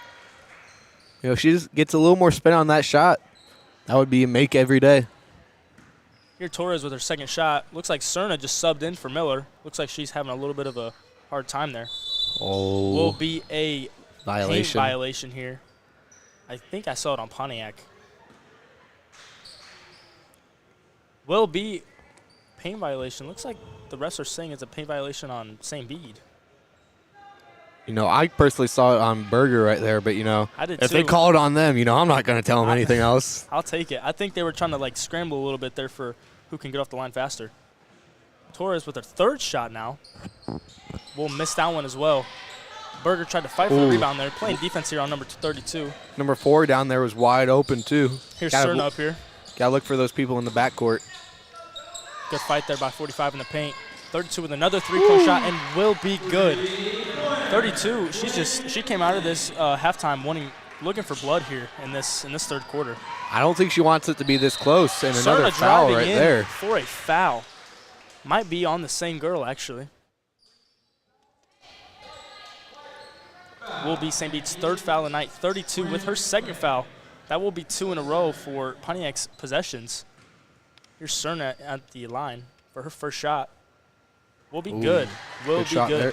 You know, if she just gets a little more spin on that shot, that would be a make every day. Here Torres with her second shot. Looks like Cerna just subbed in for Miller. Looks like she's having a little bit of a hard time there. Oh. Will be a violation. Paint violation here. I think I saw it on Pontiac. Will be paint violation. Looks like the refs are saying it's a paint violation on St. Bede. You know, I personally saw it on Berger right there, but, you know, I did if too. they call it on them, you know, I'm not going to tell them anything else. I'll take it. I think they were trying to, like, scramble a little bit there for who can get off the line faster. Torres with her third shot now. Will miss that one as well. Berger tried to fight for the rebound there. Playing defense here on number 32. Number 4 down there was wide open, too. Here's Cerna up here. Got to look for those people in the backcourt. Good fight there by 45 in the paint. 32 with another three-point shot and will be good. 32, she came out of this halftime looking for blood here in this third quarter. I don't think she wants it to be this close, and another Cerna foul driving right in there. For a foul. Might be on the same girl, actually. Will be St. Bede's third foul of the night. 32 with her second foul. That will be 2 in a row for Pontiac's possessions. Here's Cerna at the line for her first shot. Will be good. Will be good. There.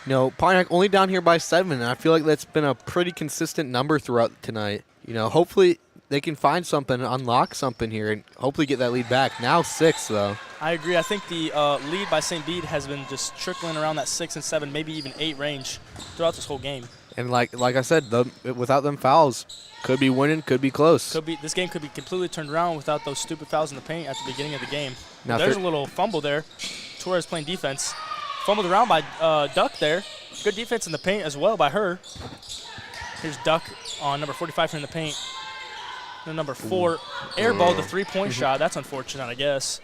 No, Pontiac only down here by 7, and I feel like that's been a pretty consistent number throughout tonight. You know, hopefully they can find something, unlock something here, and hopefully get that lead back. Now 6, though. I agree. I think the lead by St. Bede has been just trickling around that 6 and 7, maybe even 8 range throughout this whole game. And like I said, without them fouls, could be winning, could be close. This game could be completely turned around without those stupid fouls in the paint at the beginning of the game. Now there's a little fumble there. Torres playing defense. Fumbled around by Duck there. Good defense in the paint as well by her. Here's Duck on number 45 in the paint. And number 4 airballed the three-point shot. That's unfortunate, I guess.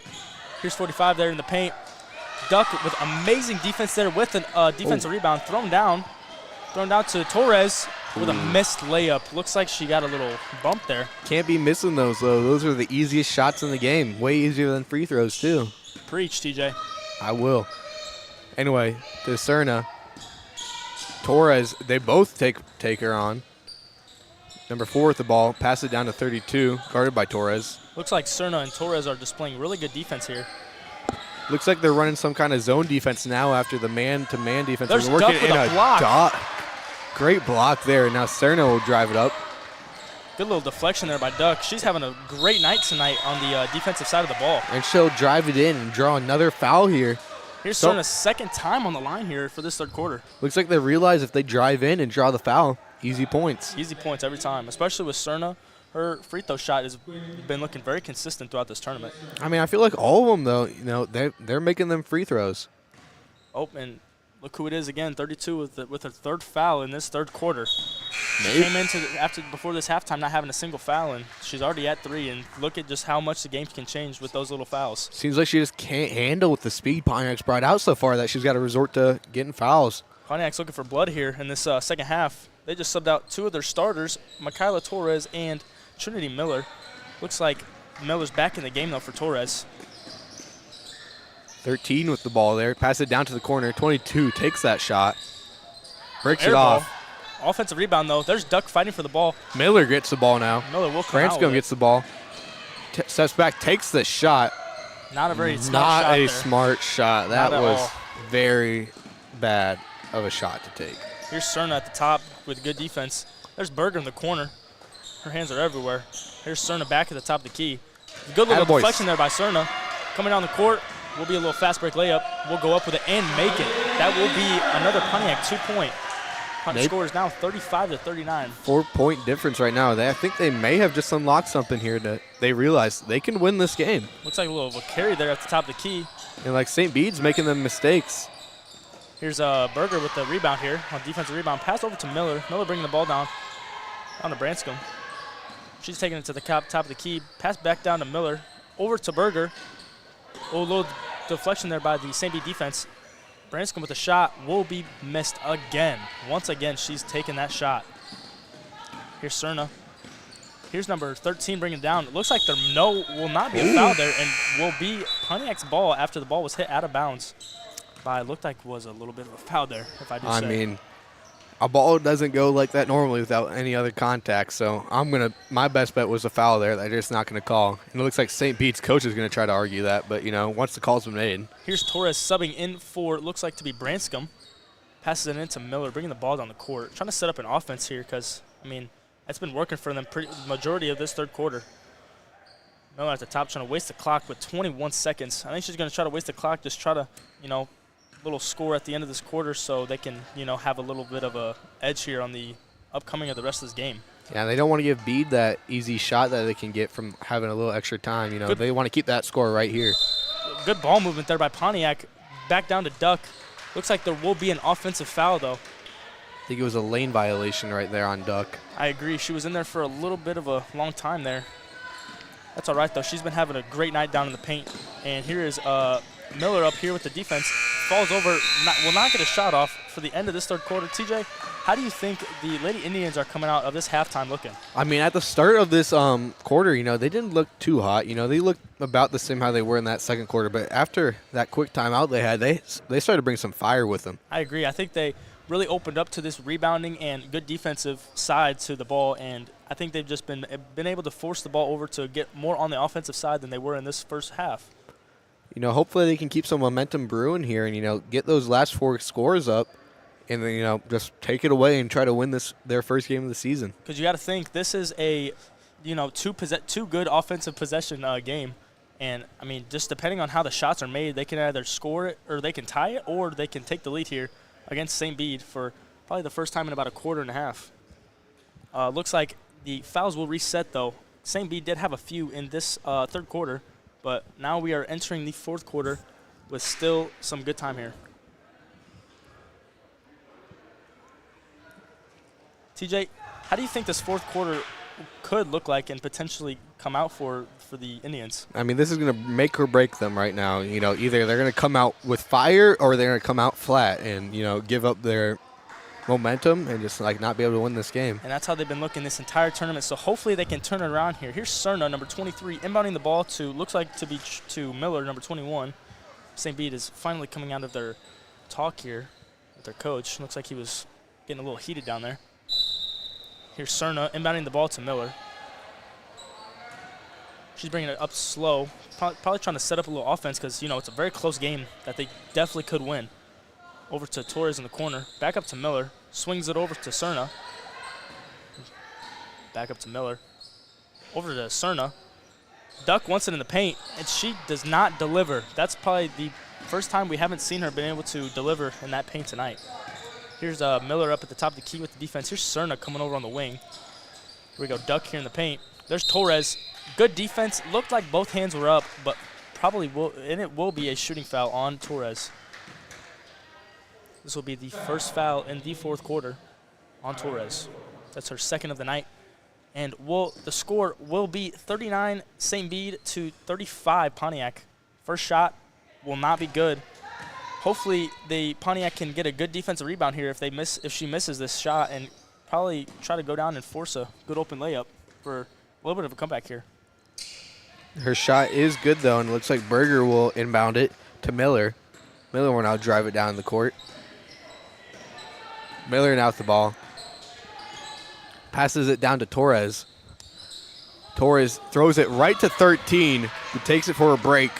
Here's 45 there in the paint. Duck with amazing defense there with a defensive rebound. Thrown down to Torres with a missed layup. Looks like she got a little bump there. Can't be missing those, though. Those are the easiest shots in the game. Way easier than free throws, too. Preach, TJ. I will. Anyway, to Serna. Torres, they both take her on. Number 4 with the ball. Pass it down to 32, guarded by Torres. Looks like Serna and Torres are displaying really good defense here. Looks like they're running some kind of zone defense now after the man-to-man defense. There's They're working Duck with in a block. dot. Great block there. Now Serna will drive it up. Good little deflection there by Duck. She's having a great night tonight on the defensive side of the ball. And she'll drive it in and draw another foul here. Here's Serna's second time on the line here for this third quarter. Looks like they realize if they drive in and draw the foul, easy points. Easy points every time, especially with Serna. Her free throw shot has been looking very consistent throughout this tournament. I mean, I feel like all of them, though, they're making them free throws. Oh, and look who it is again, 32 with her third foul in this third quarter. She came into before this halftime not having a single foul, and she's already at 3. And look at just how much the game can change with those little fouls. Seems like she just can't handle with the speed Pontiac's brought out so far that she's got to resort to getting fouls. Pontiac's looking for blood here in this second half. They just subbed out 2 of their starters, Michaela Torres and Trinity Miller. Looks like Miller's back in the game, though, for Torres. 13 with the ball there. Pass it down to the corner. 22 takes that shot. Breaks Air it ball. off. Offensive rebound, though. There's Duck fighting for the ball. Miller gets the ball now. Miller will come out with Branscombe it. gets the ball. Steps back, takes the shot. Not a very smart shot Not a there. smart shot. That was very bad of a shot to take. Here's Serna at the top with good defense. There's Berger in the corner. Her hands are everywhere. Here's Serna back at the top of the key. Good little Attaboys. deflection there by Serna. Coming down the court, will be a little fast break layup. We'll go up with it and make it. That will be another Pontiac 2-point. Pontiac score is now 35-39. 4-point difference right now. I think they may have just unlocked something here that they realize they can win this game. Looks like a little of a carry there at the top of the key. And like St. Bede's making them mistakes. Here's Berger with the rebound here on defensive rebound. Pass over to Miller. Miller bringing the ball down to Branscombe. She's taking it to the top of the key. Pass back down to Miller. Over to Berger. Oh, a little deflection there by the St. Bede defense. Branscombe with a shot will be missed again. Once again, she's taking that shot. Here's Serna. Here's number 13 bringing it down. It looks like there will not be a foul there and will be Pontiac's ball after the ball was hit out of bounds. By looked like was a little bit of a foul there, if I do say. I mean, a ball doesn't go like that normally without any other contact. So my best bet was a foul there that they're just not gonna call. And it looks like St. Bede's coach is gonna try to argue that, but once the call's been made. Here's Torres subbing in for looks like to be Branscombe. Passes it into Miller, bringing the ball down the court, trying to set up an offense here because I mean it's been working for them majority of this third quarter. Miller at the top trying to waste the clock with 21 seconds. I think she's gonna try to waste the clock, just try to little score at the end of this quarter so they can, have a little bit of a edge here on the upcoming of the rest of this game. Yeah, they don't want to give Bede that easy shot that they can get from having a little extra time. They want to keep that score right here. Good ball movement there by Pontiac. Back down to Duck. Looks like there will be an offensive foul, though. I think it was a lane violation right there on Duck. I agree. She was in there for a little bit of a long time there. That's all right, though. She's been having a great night down in the paint. And here is Miller up here with the defense. Falls over, will not get a shot off for the end of this third quarter. TJ, how do you think the Lady Indians are coming out of this halftime looking? I mean, at the start of this quarter, they didn't look too hot. They looked about the same how they were in that second quarter. But after that quick timeout they had, they started to bring some fire with them. I agree. I think they really opened up to this rebounding and good defensive side to the ball, and I think they've just been able to force the ball over to get more on the offensive side than they were in this first half. Hopefully they can keep some momentum brewing here and, get those last 4 scores up and then, just take it away and try to win their first game of the season. Because you got to think this is a, two good offensive possession game. And, I mean, just depending on how the shots are made, they can either score it or they can tie it or they can take the lead here against St. Bede for probably the first time in about a quarter and a half. Looks like the fouls will reset, though. St. Bede did have a few in this third quarter. But now we are entering the fourth quarter with still some good time here. TJ, how do you think this fourth quarter could look like and potentially come out for the Indians. I mean, this is going to make or break them right now. You know, either they're going to come out with fire or they're going to come out flat and, you know, give up their momentum and just, like, not be able to win this game. And that's how they've been looking this entire tournament. So hopefully they can turn it around here. Here's Cerna, number 23, inbounding the ball to, looks like to be to Miller, number 21. St. Bede is finally coming out of their talk here with their coach. Looks like he was getting a little heated down there. Here's Cerna inbounding the ball to Miller. She's bringing it up slow, probably trying to set up a little offense because, you know, it's a very close game that they definitely could win. Over to Torres in the corner. Back up to Miller. Swings it over to Cerna. Back up to Miller. Over to Cerna. Duck wants it in the paint, and she does not deliver. That's probably the first time we haven't seen her been able to deliver in that paint tonight. Here's Miller up at the top of the key with the defense. Here's Cerna coming over on the wing. Here we go, Duck here in the paint. There's Torres. Good defense. Looked like both hands were up, but probably will, and it will be a shooting foul on Torres. This will be the first foul in the fourth quarter on Torres. That's her second of the night. And the score will be 39 St. Bede to 35 Pontiac. First shot will not be good. Hopefully the Pontiac can get a good defensive rebound here if she misses this shot, and probably try to go down and force a good open layup for a little bit of a comeback here. Her shot is good, though, and it looks like Berger will inbound it to Miller. Miller will now drive it down the court. Miller now with the ball. Passes it down to Torres. Torres throws it right to 13, who takes it for a break.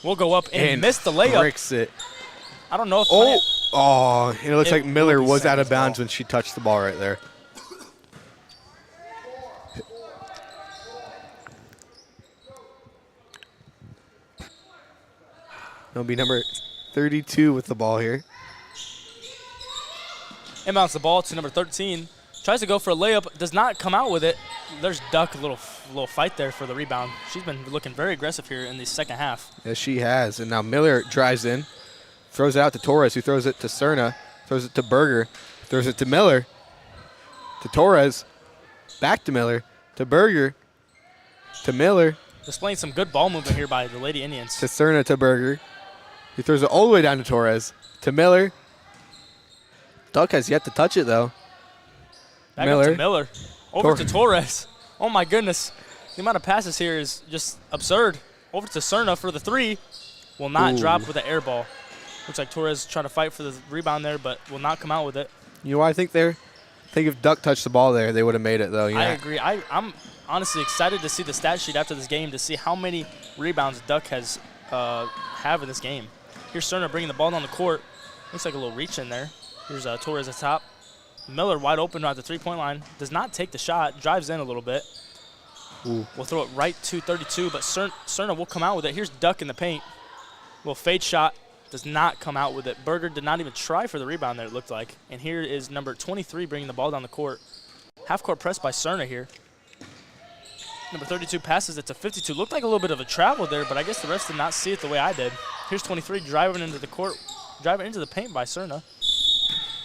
We'll go up and miss the layup. Breaks it. I don't know if it looks like Miller was out of bounds when she touched the ball right there. It'll be number 32 with the ball here. Inbounds the ball to number 13. Tries to go for a layup. Does not come out with it. There's Duck, a little fight there for the rebound. She's been looking very aggressive here in the second half. Yes, she has. And now Miller drives in. Throws it out to Torres, who throws it to Cerna. Throws it to Berger. Throws it to Miller. To Torres. Back to Miller. To Berger. To Miller. Displaying some good ball movement here by the Lady Indians. To Cerna, to Berger. He throws it all the way down to Torres. To Miller. Duck has yet to touch it, though. Back up to Miller. Over to Torres. Oh, my goodness. The amount of passes here is just absurd. Over to Cerna for the three. Will not drop with an air ball. Looks like Torres trying to fight for the rebound there, but will not come out with it. You know what I think there? I think if Duck touched the ball there, they would have made it, though. I agree. I'm honestly excited to see the stat sheet after this game to see how many rebounds Duck has have in this game. Here's Cerna bringing the ball down the court. Looks like a little reach in there. Here's Torres at top. Miller wide open at the three-point line. Does not take the shot. Drives in a little bit. We'll throw it right to 32, but Cerna will come out with it. Here's Duck in the paint. Little fade shot. Does not come out with it. Berger did not even try for the rebound there, it looked like. And here is number 23 bringing the ball down the court. Half-court press by Cerna here. Number 32 passes it to 52. Looked like a little bit of a travel there, but I guess the refs did not see it the way I did. Here's 23 driving into the court, driving into the paint by Cerna.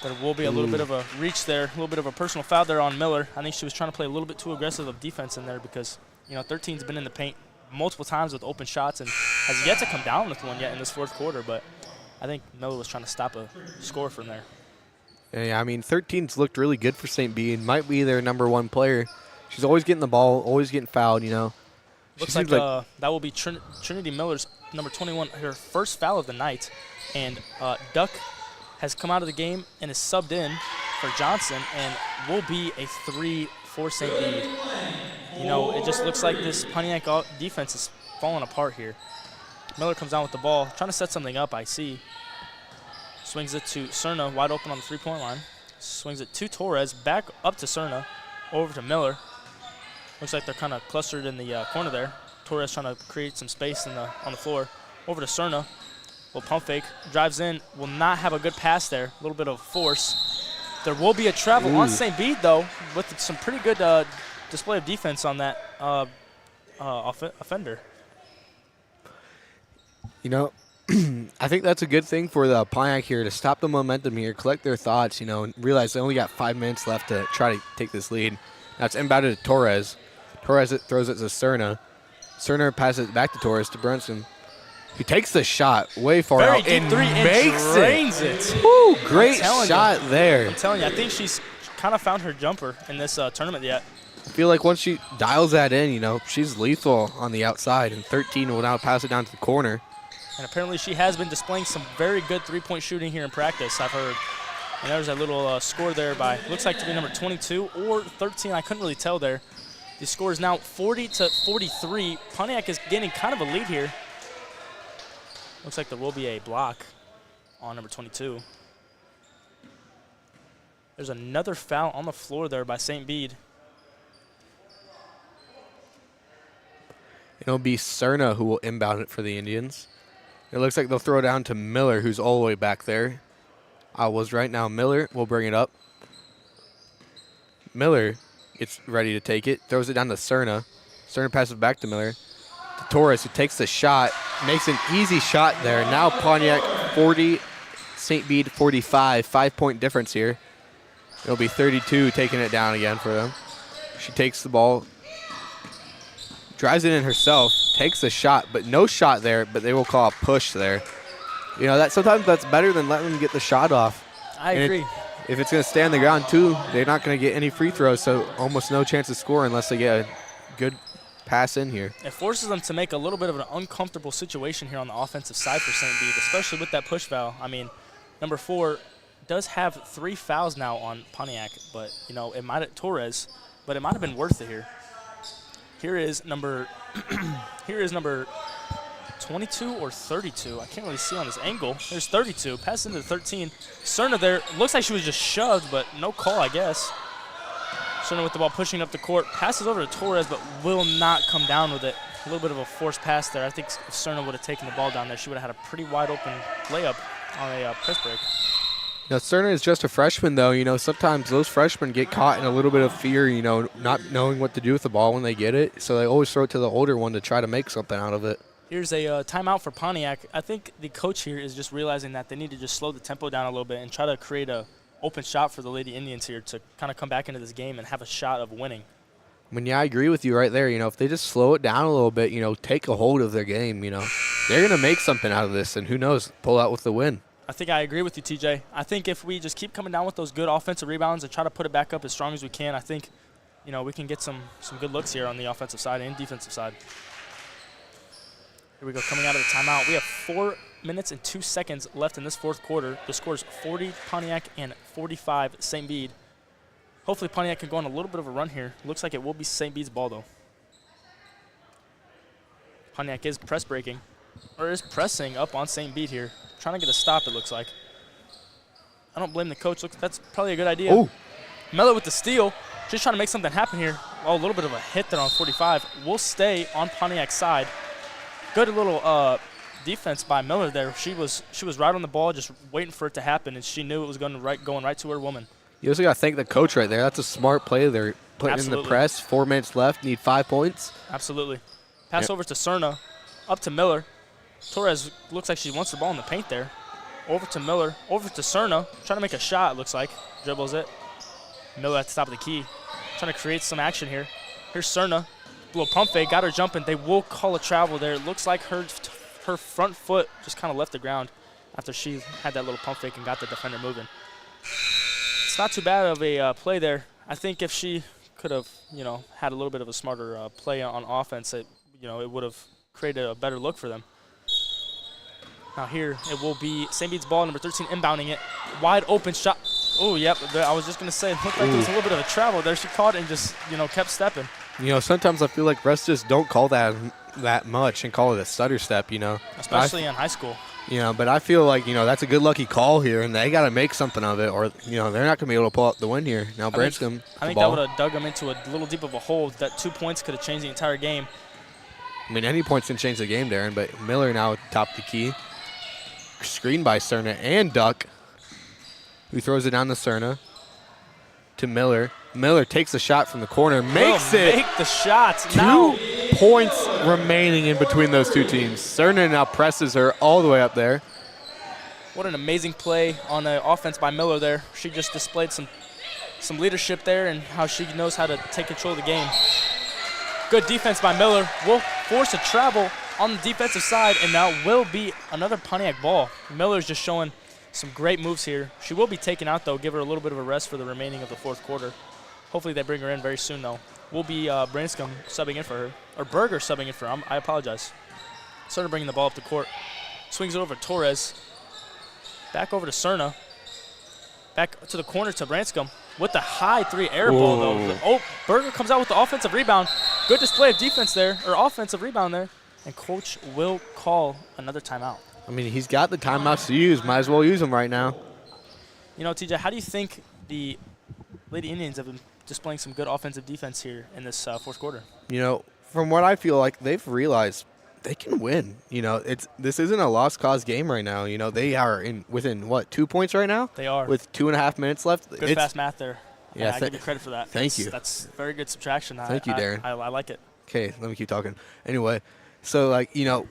There will be a little bit of a reach there, a little bit of a personal foul there on Miller. I think she was trying to play a little bit too aggressive of defense in there because, you know, 13's been in the paint multiple times with open shots and has yet to come down with one yet in this fourth quarter, but I think Miller was trying to stop a score from there. Yeah, I mean, 13's looked really good for St. Bede. Might be their number one player. She's always getting the ball, always getting fouled, you know. Looks like that will be Trinity Miller's number 21, her first foul of the night. And Duck has come out of the game and is subbed in for Johnson and will be a 3 for St. Bede. You know, it just looks like this Pontiac defense is falling apart here. Miller comes down with the ball, trying to set something up, I see. Swings it to Cerna, wide open on the three-point line. Swings it to Torres, back up to Cerna, over to Miller. Looks like they're kind of clustered in the corner there. Torres trying to create some space on the floor. Over to Cerna. Little pump fake. Drives in. Will not have a good pass there. A little bit of force. There will be a travel on St. Bede, though, with some pretty good display of defense on that offender. You know, I think that's a good thing for the Pontiac here to stop the momentum here, collect their thoughts, you know, and realize they only got 5 minutes left to try to take this lead. Now it's inbounded to Torres. Torres throws it to Cerna. Cerna passes it back to Torres to Brunson. He takes the shot way far Very out deep and three makes and drains it. Woo, great shot there. I'm telling you, I think she's kind of found her jumper in this tournament yet. I feel like once she dials that in, you know, she's lethal on the outside, and 13 will now pass it down to the corner. And apparently she has been displaying some very good three-point shooting here in practice, I've heard. And there's a little score there by, looks like to be number 22 or 13. I couldn't really tell there. The score is now 40-43. Pontiac is getting kind of a lead here. Looks like there will be a block on number 22. There's another foul on the floor there by St. Bede. It'll be Cerna who will inbound it for the Indians. It looks like they'll throw it down to Miller, who's all the way back there. I was right now. Miller will bring it up. Miller gets ready to take it, throws it down to Cerna. Cerna passes back to Miller. To Torres, who takes the shot, makes an easy shot there. Now Pontiac 40, St. Bede 45, 5-point difference here. It'll be 32 taking it down again for them. She takes the ball, drives it in herself, takes the shot, but no shot there, but they will call a push there. You know, that sometimes that's better than letting them get the shot off. I agree. If it's going to stay on the ground, too, they're not going to get any free throws, so almost no chance of scoring unless they get a good pass in here. It forces them to make a little bit of an uncomfortable situation here on the offensive side for St. Bede, especially with that push foul. I mean, number 4 does have 3 fouls now on Pontiac, but, you know, it might have Torres, but it might have been worth it here. Here is number 22 or 32. I can't really see on this angle. There's 32. Pass into 13. Cerna there. Looks like she was just shoved, but no call, I guess. Cerna with the ball pushing up the court. Passes over to Torres, but will not come down with it. A little bit of a forced pass there. I think if Cerna would have taken the ball down there, she would have had a pretty wide open layup on a press break. Now, Cerna is just a freshman, though. You know, sometimes those freshmen get caught in a little bit of fear, you know, not knowing what to do with the ball when they get it. So they always throw it to the older one to try to make something out of it. Here's a timeout for Pontiac. I think the coach here is just realizing that they need to just slow the tempo down a little bit and try to create a open shot for the Lady Indians here to kind of come back into this game and have a shot of winning. I mean, yeah, I agree with you right there. You know, if they just slow it down a little bit, you know, take a hold of their game, you know, they're going to make something out of this, and who knows, pull out with the win. I think I agree with you, TJ. I think if we just keep coming down with those good offensive rebounds and try to put it back up as strong as we can, I think, you know, we can get some good looks here on the offensive side and defensive side. Here we go, coming out of the timeout. We have 4 minutes and 2 seconds left in this fourth quarter. The score is 40 Pontiac and 45 St. Bede. Hopefully Pontiac can go on a little bit of a run here. Looks like it will be St. Bede's ball, though. Pontiac is pressing up on St. Bede here. Trying to get a stop, it looks like. I don't blame the coach. That's probably a good idea. Ooh. Miller with the steal. Just trying to make something happen here. Oh, a little bit of a hit there on 45. We'll stay on Pontiac's side. Good little defense by Miller there. She was right on the ball, just waiting for it to happen, and she knew it was going right to her woman. You also got to thank the coach right there. That's a smart play. They're putting in the press. 4 minutes left. Need 5 points. Absolutely. Pass over to Cerna. Up to Miller. Torres looks like she wants the ball in the paint there. Over to Miller. Over to Cerna. Trying to make a shot, looks like. Dribbles it. Miller at the top of the key. Trying to create some action here. Here's Cerna. Little pump fake. Got her jumping. They will call a travel there. It looks like her front foot just kind of left the ground after she had that little pump fake and got the defender moving. It's not too bad of a play there. I think if she could have, you know, had a little bit of a smarter play on offense, it would have created a better look for them. Now here it will be St. Bede's ball, number 13 inbounding it. Wide open shot. Oh, yep. I was just going to say, it looked like there was a little bit of a travel there. She caught it and just, kept stepping. You know, sometimes I feel like refs just don't call that much and call it a stutter step, Especially in high school. But I feel like, that's a good lucky call here, and they got to make something of it, or, they're not going to be able to pull out the win here. Now, Branscombe, I think that would have dug them into a little deep of a hole. That 2 points could have changed the entire game. I mean, any points can change the game, Darren, but Miller now at the top of the key. Screened by Cerna and Duck, who throws it down to Cerna. To Miller. Miller takes a shot from the corner, makes it. Make the shots. 2 points remaining in between those two teams. Cerna now presses her all the way up there. What an amazing play on the offense by Miller there. She just displayed some leadership there and how she knows how to take control of the game. Good defense by Miller. Will force a travel on the defensive side, and now will be another Pontiac ball. Miller's just showing some great moves here. She will be taken out, though. Give her a little bit of a rest for the remaining of the fourth quarter. Hopefully they bring her in very soon, though. Will be Branscombe subbing in for her. Or Berger subbing in for her. I apologize. Cerna bringing the ball up the court. Swings it over to Torres. Back over to Cerna. Back to the corner to Branscombe with the high 3 air ball, though. Oh, Berger comes out with the offensive rebound. Good display of defense there, or offensive rebound there. And Coach will call another timeout. I mean, he's got the timeouts to use. Might as well use them right now. You know, TJ, how do you think the Lady Indians have been displaying some good offensive defense here in this fourth quarter? You know, from what I feel like, they've realized they can win. You know, this isn't a lost cause game right now. You know, they are within, what, 2 points right now? They are. With 2.5 minutes left. Good fast math there. Yeah, I give you credit for that. Thank you. That's very good subtraction. Thank you, Darren. I like it. Okay, let me keep talking. Anyway, so, like, you know,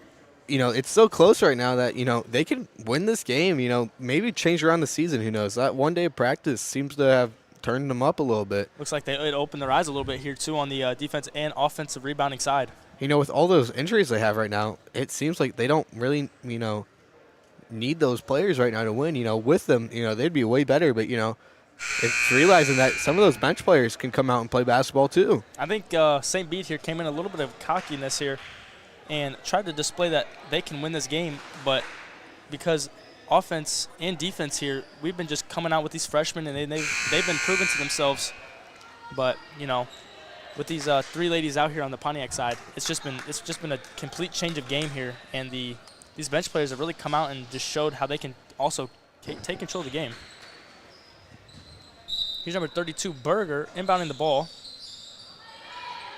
it's so close right now that, you know, they can win this game, you know, maybe change around the season. Who knows? That one day of practice seems to have turned them up a little bit. Looks like it opened their eyes a little bit here, too, on the defense and offensive rebounding side. You know, with all those injuries they have right now, it seems like they don't really, you know, need those players right now to win. You know, with them, you know, they'd be way better. But, you know, it's realizing that some of those bench players can come out and play basketball too. I think St. Bede here came in a little bit of cockiness here and tried to display that they can win this game. But because offense and defense here, we've been just coming out with these freshmen, and they've been proven to themselves. But, you know, with these 3 ladies out here on the Pontiac side, it's just been a complete change of game here, and these bench players have really come out and just showed how they can also take control of the game. Here's number 32, Berger, inbounding the ball.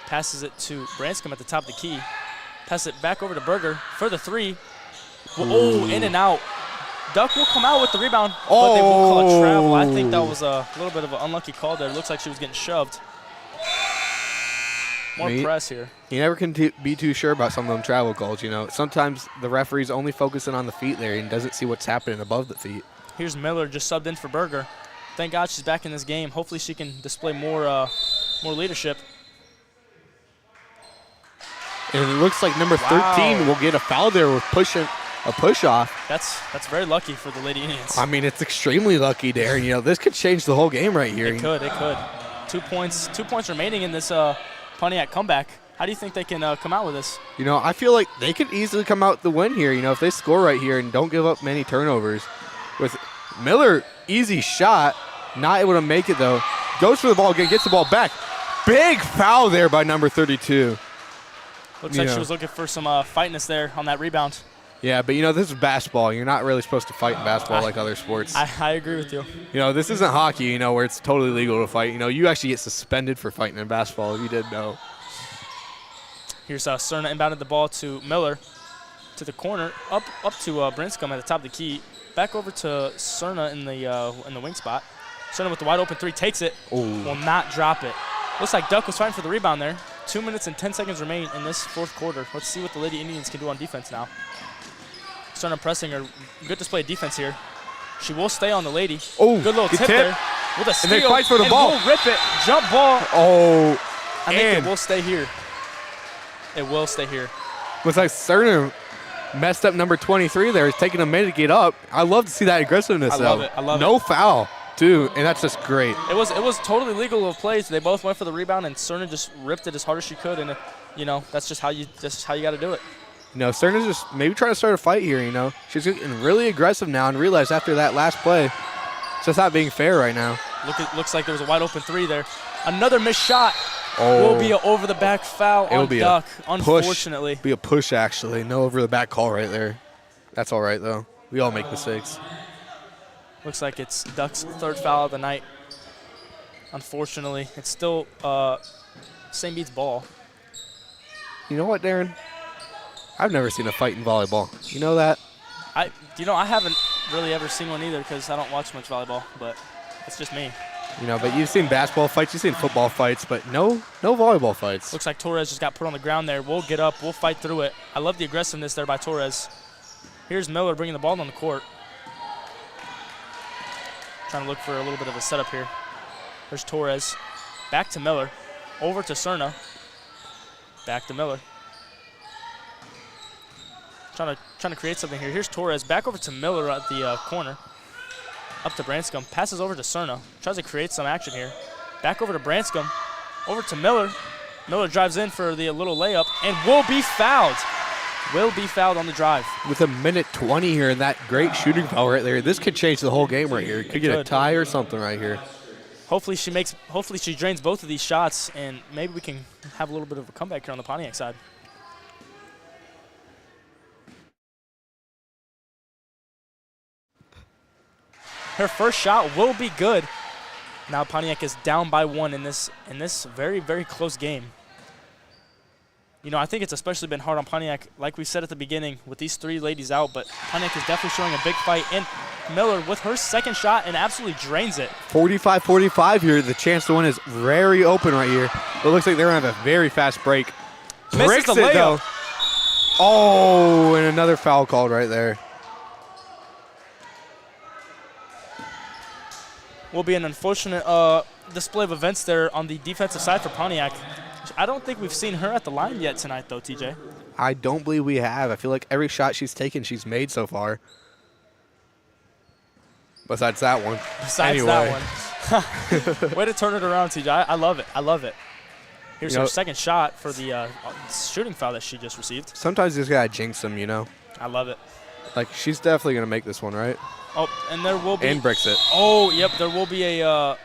Passes it to Branscombe at the top of the key. Passes it back over to Berger for the 3. Oh, in and out. Duck will come out with the rebound, but they will call a travel. I think that was a little bit of an unlucky call there. It looks like she was getting shoved. More press here. You never can be too sure about some of them travel calls, you know. Sometimes the referee's only focusing on the feet there and doesn't see what's happening above the feet. Here's Miller just subbed in for Berger. Thank God she's back in this game. Hopefully she can display more leadership. And it looks like number 13 will get a foul there with a push-off. That's very lucky for the Lady Indians. I mean, it's extremely lucky, Darren. You know, this could change the whole game right here. It could. 2 points remaining in this Pontiac comeback. How do you think they can come out with this? You know, I feel like they could easily come out the win here. You know, if they score right here and don't give up many turnovers. With Miller, easy shot, not able to make it though. Goes for the ball again, gets the ball back. Big foul there by number 32. Looks like she was looking for some fightness there on that rebound. Yeah, but, you know, this is basketball. You're not really supposed to fight in basketball like other sports. I agree with you. You know, this isn't hockey, you know, where it's totally legal to fight. You know, you actually get suspended for fighting in basketball, if you didn't know. Here's Cerna inbounded the ball to Miller to the corner, up to Branscombe at the top of the key. Back over to Cerna in the wing spot. Cerna with the wide open 3, takes it, will not drop it. Looks like Duck was fighting for the rebound there. 2 minutes and 10 seconds remain in this fourth quarter. Let's see what the Lady Indians can do on defense now. Cerna pressing her. Good display of defense here. She will stay on the lady. Oh, good little tip there. With a steal. And they fight for the ball. Will rip it. Jump ball. Oh, I think it will stay here. It will stay here. Looks like Cerna messed up number 23 there. It's taking a minute to get up. I love to see that aggressiveness. I love it. No foul, too, and that's just great. It was totally legal of plays. They both went for the rebound, and Cerna just ripped it as hard as she could. And you know, that's just how you got to do it. You know, Cerna's just maybe trying to start a fight here. You know, she's getting really aggressive now, and realized after that last play, it's just not being fair right now. Looks like there was a wide open 3 there. Another missed shot. Will be an over the back foul on Duck. Unfortunately, be a push actually. No over the back call right there. That's all right though. We all make mistakes. Looks like it's Duck's 3rd foul of the night. Unfortunately, it's still St. Bede's ball. You know what, Darren? I've never seen a fight in volleyball. You know that? I haven't really ever seen one either because I don't watch much volleyball, but it's just me. You know, but you've seen basketball fights, you've seen football fights, but no volleyball fights. Looks like Torres just got put on the ground there. We'll get up. We'll fight through it. I love the aggressiveness there by Torres. Here's Miller bringing the ball on the court. Trying to look for a little bit of a setup here. There's Torres. Back to Miller. Over to Cerna. Back to Miller. Trying to create something here. Here's Torres. Back over to Miller at the corner. Up to Branscombe. Passes over to Cerna. Tries to create some action here. Back over to Branscombe. Over to Miller. Miller drives in for the little layup and will be fouled. Will be fouled on the drive. With a minute 20 here and that great shooting foul right there, this could change the whole game right here. Could get a tie or something right here. Hopefully she drains both of these shots, and maybe we can have a little bit of a comeback here on the Pontiac side. Her first shot will be good. Now Pontiac is down by 1 in this very, very close game. You know, I think it's especially been hard on Pontiac, like we said at the beginning, with these 3 ladies out, but Pontiac is definitely showing a big fight. And Miller with her second shot and absolutely drains it. 45-45 here. The chance to win is very open right here. It looks like they're going to have a very fast break. Misses the layup. Though. Oh, and another foul called right there. Will be an unfortunate display of events there on the defensive side for Pontiac. I don't think we've seen her at the line yet tonight, though, TJ. I don't believe we have. I feel like every shot she's taken, she's made so far. Besides that one. That one. Way to turn it around, TJ. I love it. I love it. Here's her second shot for the shooting foul that she just received. Sometimes you just got to jinx them, you know. I love it. Like, she's definitely going to make this one, right? Oh, and there will be. And bricks it. Oh, yep. There will be a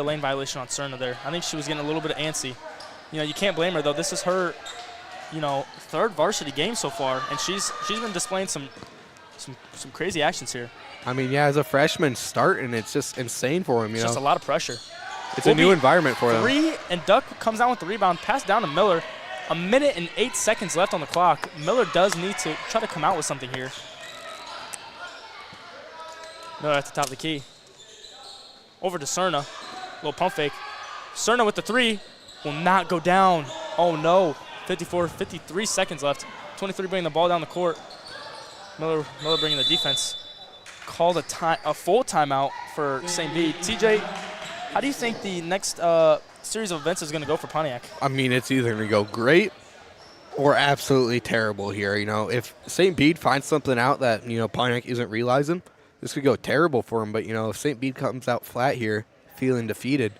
lane violation on Cerna there. I think she was getting a little bit antsy. You know, you can't blame her though. This is her, you know, 3rd varsity game so far, and she's been displaying some crazy actions here. I mean, yeah, as a freshman starting, it's just insane for him. You know, just a lot of pressure. It's a new environment for them. 3, and Duck comes down with the rebound, pass down to Miller. 1 minute and 8 seconds left on the clock. Miller does need to try to come out with something here. Miller at the top of the key. Over to Cerna. Little pump fake. Cerna with the 3 will not go down. Oh no. 53 seconds left. 23 bringing the ball down the court. Miller bringing the defense. Called a full timeout for St. Bede. TJ, how do you think the next series of events is going to go for Pontiac? I mean, it's either going to go great or absolutely terrible here. You know, if St. Bede finds something out that, you know, Pontiac isn't realizing, this could go terrible for him. But, you know, if St. Bede comes out flat here, feeling defeated,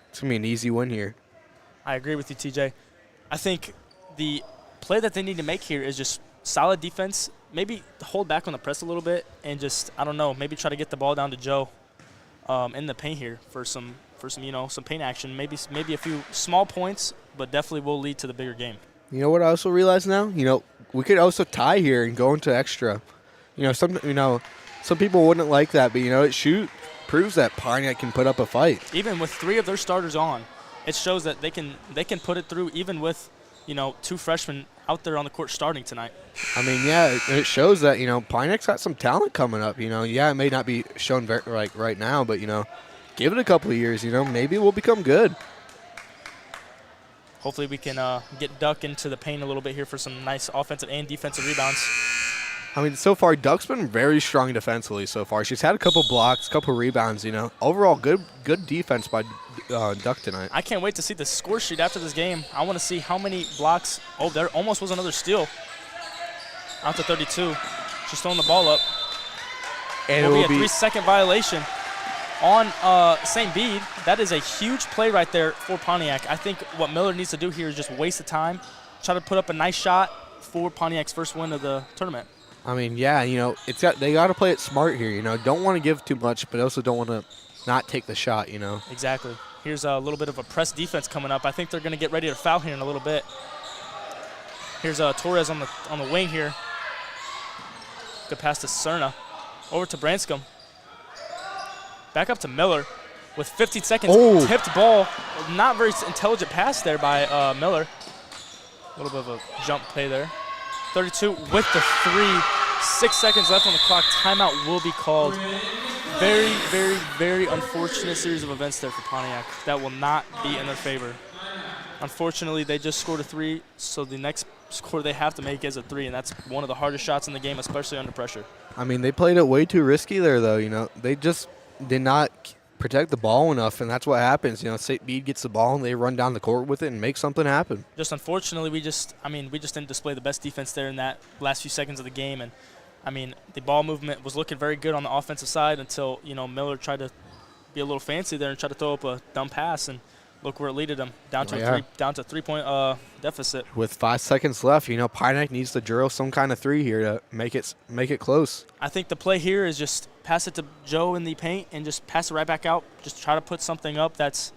it's going to be an easy win here. I agree with you, TJ. I think the play that they need to make here is just solid defense, maybe hold back on the press a little bit, and just, I don't know, maybe try to get the ball down to Joe in the paint here for some you know, some paint action. Maybe a few small points, but definitely will lead to the bigger game. You know what I also realize now? You know, we could also tie here and go into extra. You know, some people wouldn't like that, but, you know, it proves that Pontiac can put up a fight. Even with 3 of their starters on, it shows that they can put it through even with, you know, 2 freshmen out there on the court starting tonight. I mean, yeah, it shows that, you know, Pontiac's got some talent coming up. You know, yeah, it may not be shown right now, but, you know, give it a couple of years, you know, maybe we'll become good. Hopefully we can get Duck into the paint a little bit here for some nice offensive and defensive rebounds. I mean, so far, Duck's been very strong defensively so far. She's had a couple blocks, couple rebounds, you know. Overall, good defense by Duck tonight. I can't wait to see the score sheet after this game. I want to see how many blocks. Oh, there almost was another steal. Out to 32. She's throwing the ball up. And it will be a 3-second violation on St. Bede. That is a huge play right there for Pontiac. I think what Miller needs to do here is just waste the time, try to put up a nice shot for Pontiac's first win of the tournament. I mean, yeah, you know, they got to play it smart here. You know, don't want to give too much, but also don't want to not take the shot. You know. Exactly. Here's a little bit of a press defense coming up. I think they're going to get ready to foul here in a little bit. Here's Torres on the wing here. Good pass to Cerna. Over to Branscombe. Back up to Miller with 15 seconds. Oh. Tipped ball. Not very intelligent pass there by Miller. A little bit of a jump play there. 32 with the 3. 6 seconds left on the clock. Timeout will be called. Very, very, very unfortunate series of events there for Pontiac. That will not be in their favor. Unfortunately, they just scored a 3, so the next score they have to make is a 3, and that's one of the hardest shots in the game, especially under pressure. I mean, they played it way too risky there, though. You know, they just did not protect the ball enough, and that's what happens. You know, St. Bede gets the ball, and they run down the court with it and make something happen. Just unfortunately, we just didn't display the best defense there in that last few seconds of the game. And, the ball movement was looking very good on the offensive side until, Miller tried to be a little fancy there and try to throw up a dumb pass, and look where it leaded them, down to a 3-point deficit. With 5 seconds left, Pontiac needs to drill some kind of three here to make it close. I think the play here is just pass it to Joe in the paint and just pass it right back out. Just try to put something up that's,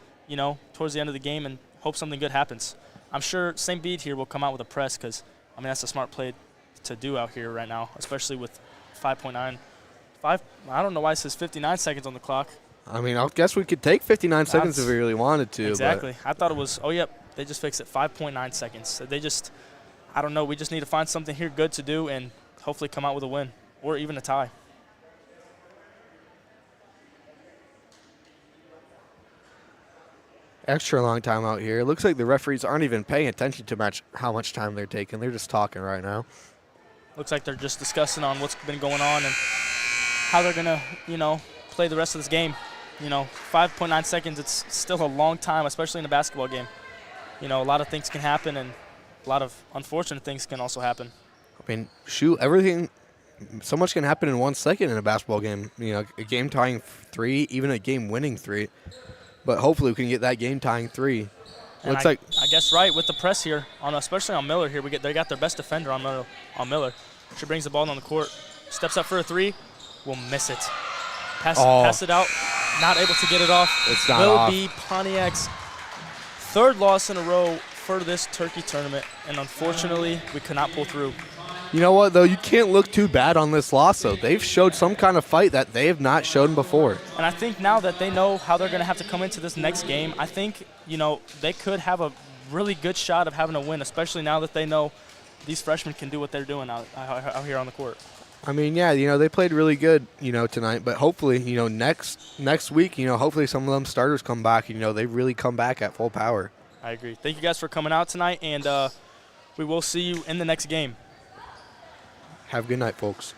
towards the end of the game and hope something good happens. I'm sure St. Bede here will come out with a press because, that's a smart play to do out here right now, especially with 5.9. I don't know why it says 59 seconds on the clock. I guess we could take 59 seconds if we really wanted to. Exactly. I thought it was, they just fixed it, 5.9 seconds. So I don't know, we just need to find something here good to do and hopefully come out with a win or even a tie. Extra long time out here. It looks like the referees aren't even paying attention to how much time they're taking. They're just talking right now. Looks like they're just discussing on what's been going on and how they're going to, play the rest of this game. 5.9 seconds, it's still a long time, especially in a basketball game. A lot of things can happen and a lot of unfortunate things can also happen. Everything, so much can happen in 1 second in a basketball game. A game tying three, even a game winning three. But hopefully we can get that game tying three. I guess right with the press here, especially on Miller here. They got their best defender on Miller. She brings the ball on the court, steps up for a three, will miss it. Pass it out, not able to get it off. It's not off. Will be Pontiac's third loss in a row for this Turkey tournament, and unfortunately we could not pull through. You know what, though? You can't look too bad on this loss, though. They've showed some kind of fight that they have not shown before. And I think now that they know how they're going to have to come into this next game, I think, they could have a really good shot of having a win, especially now that they know these freshmen can do what they're doing out here on the court. They played really good, tonight. But hopefully, next week, hopefully some of them starters come back. They really come back at full power. I agree. Thank you guys for coming out tonight, and we will see you in the next game. Have a good night, folks.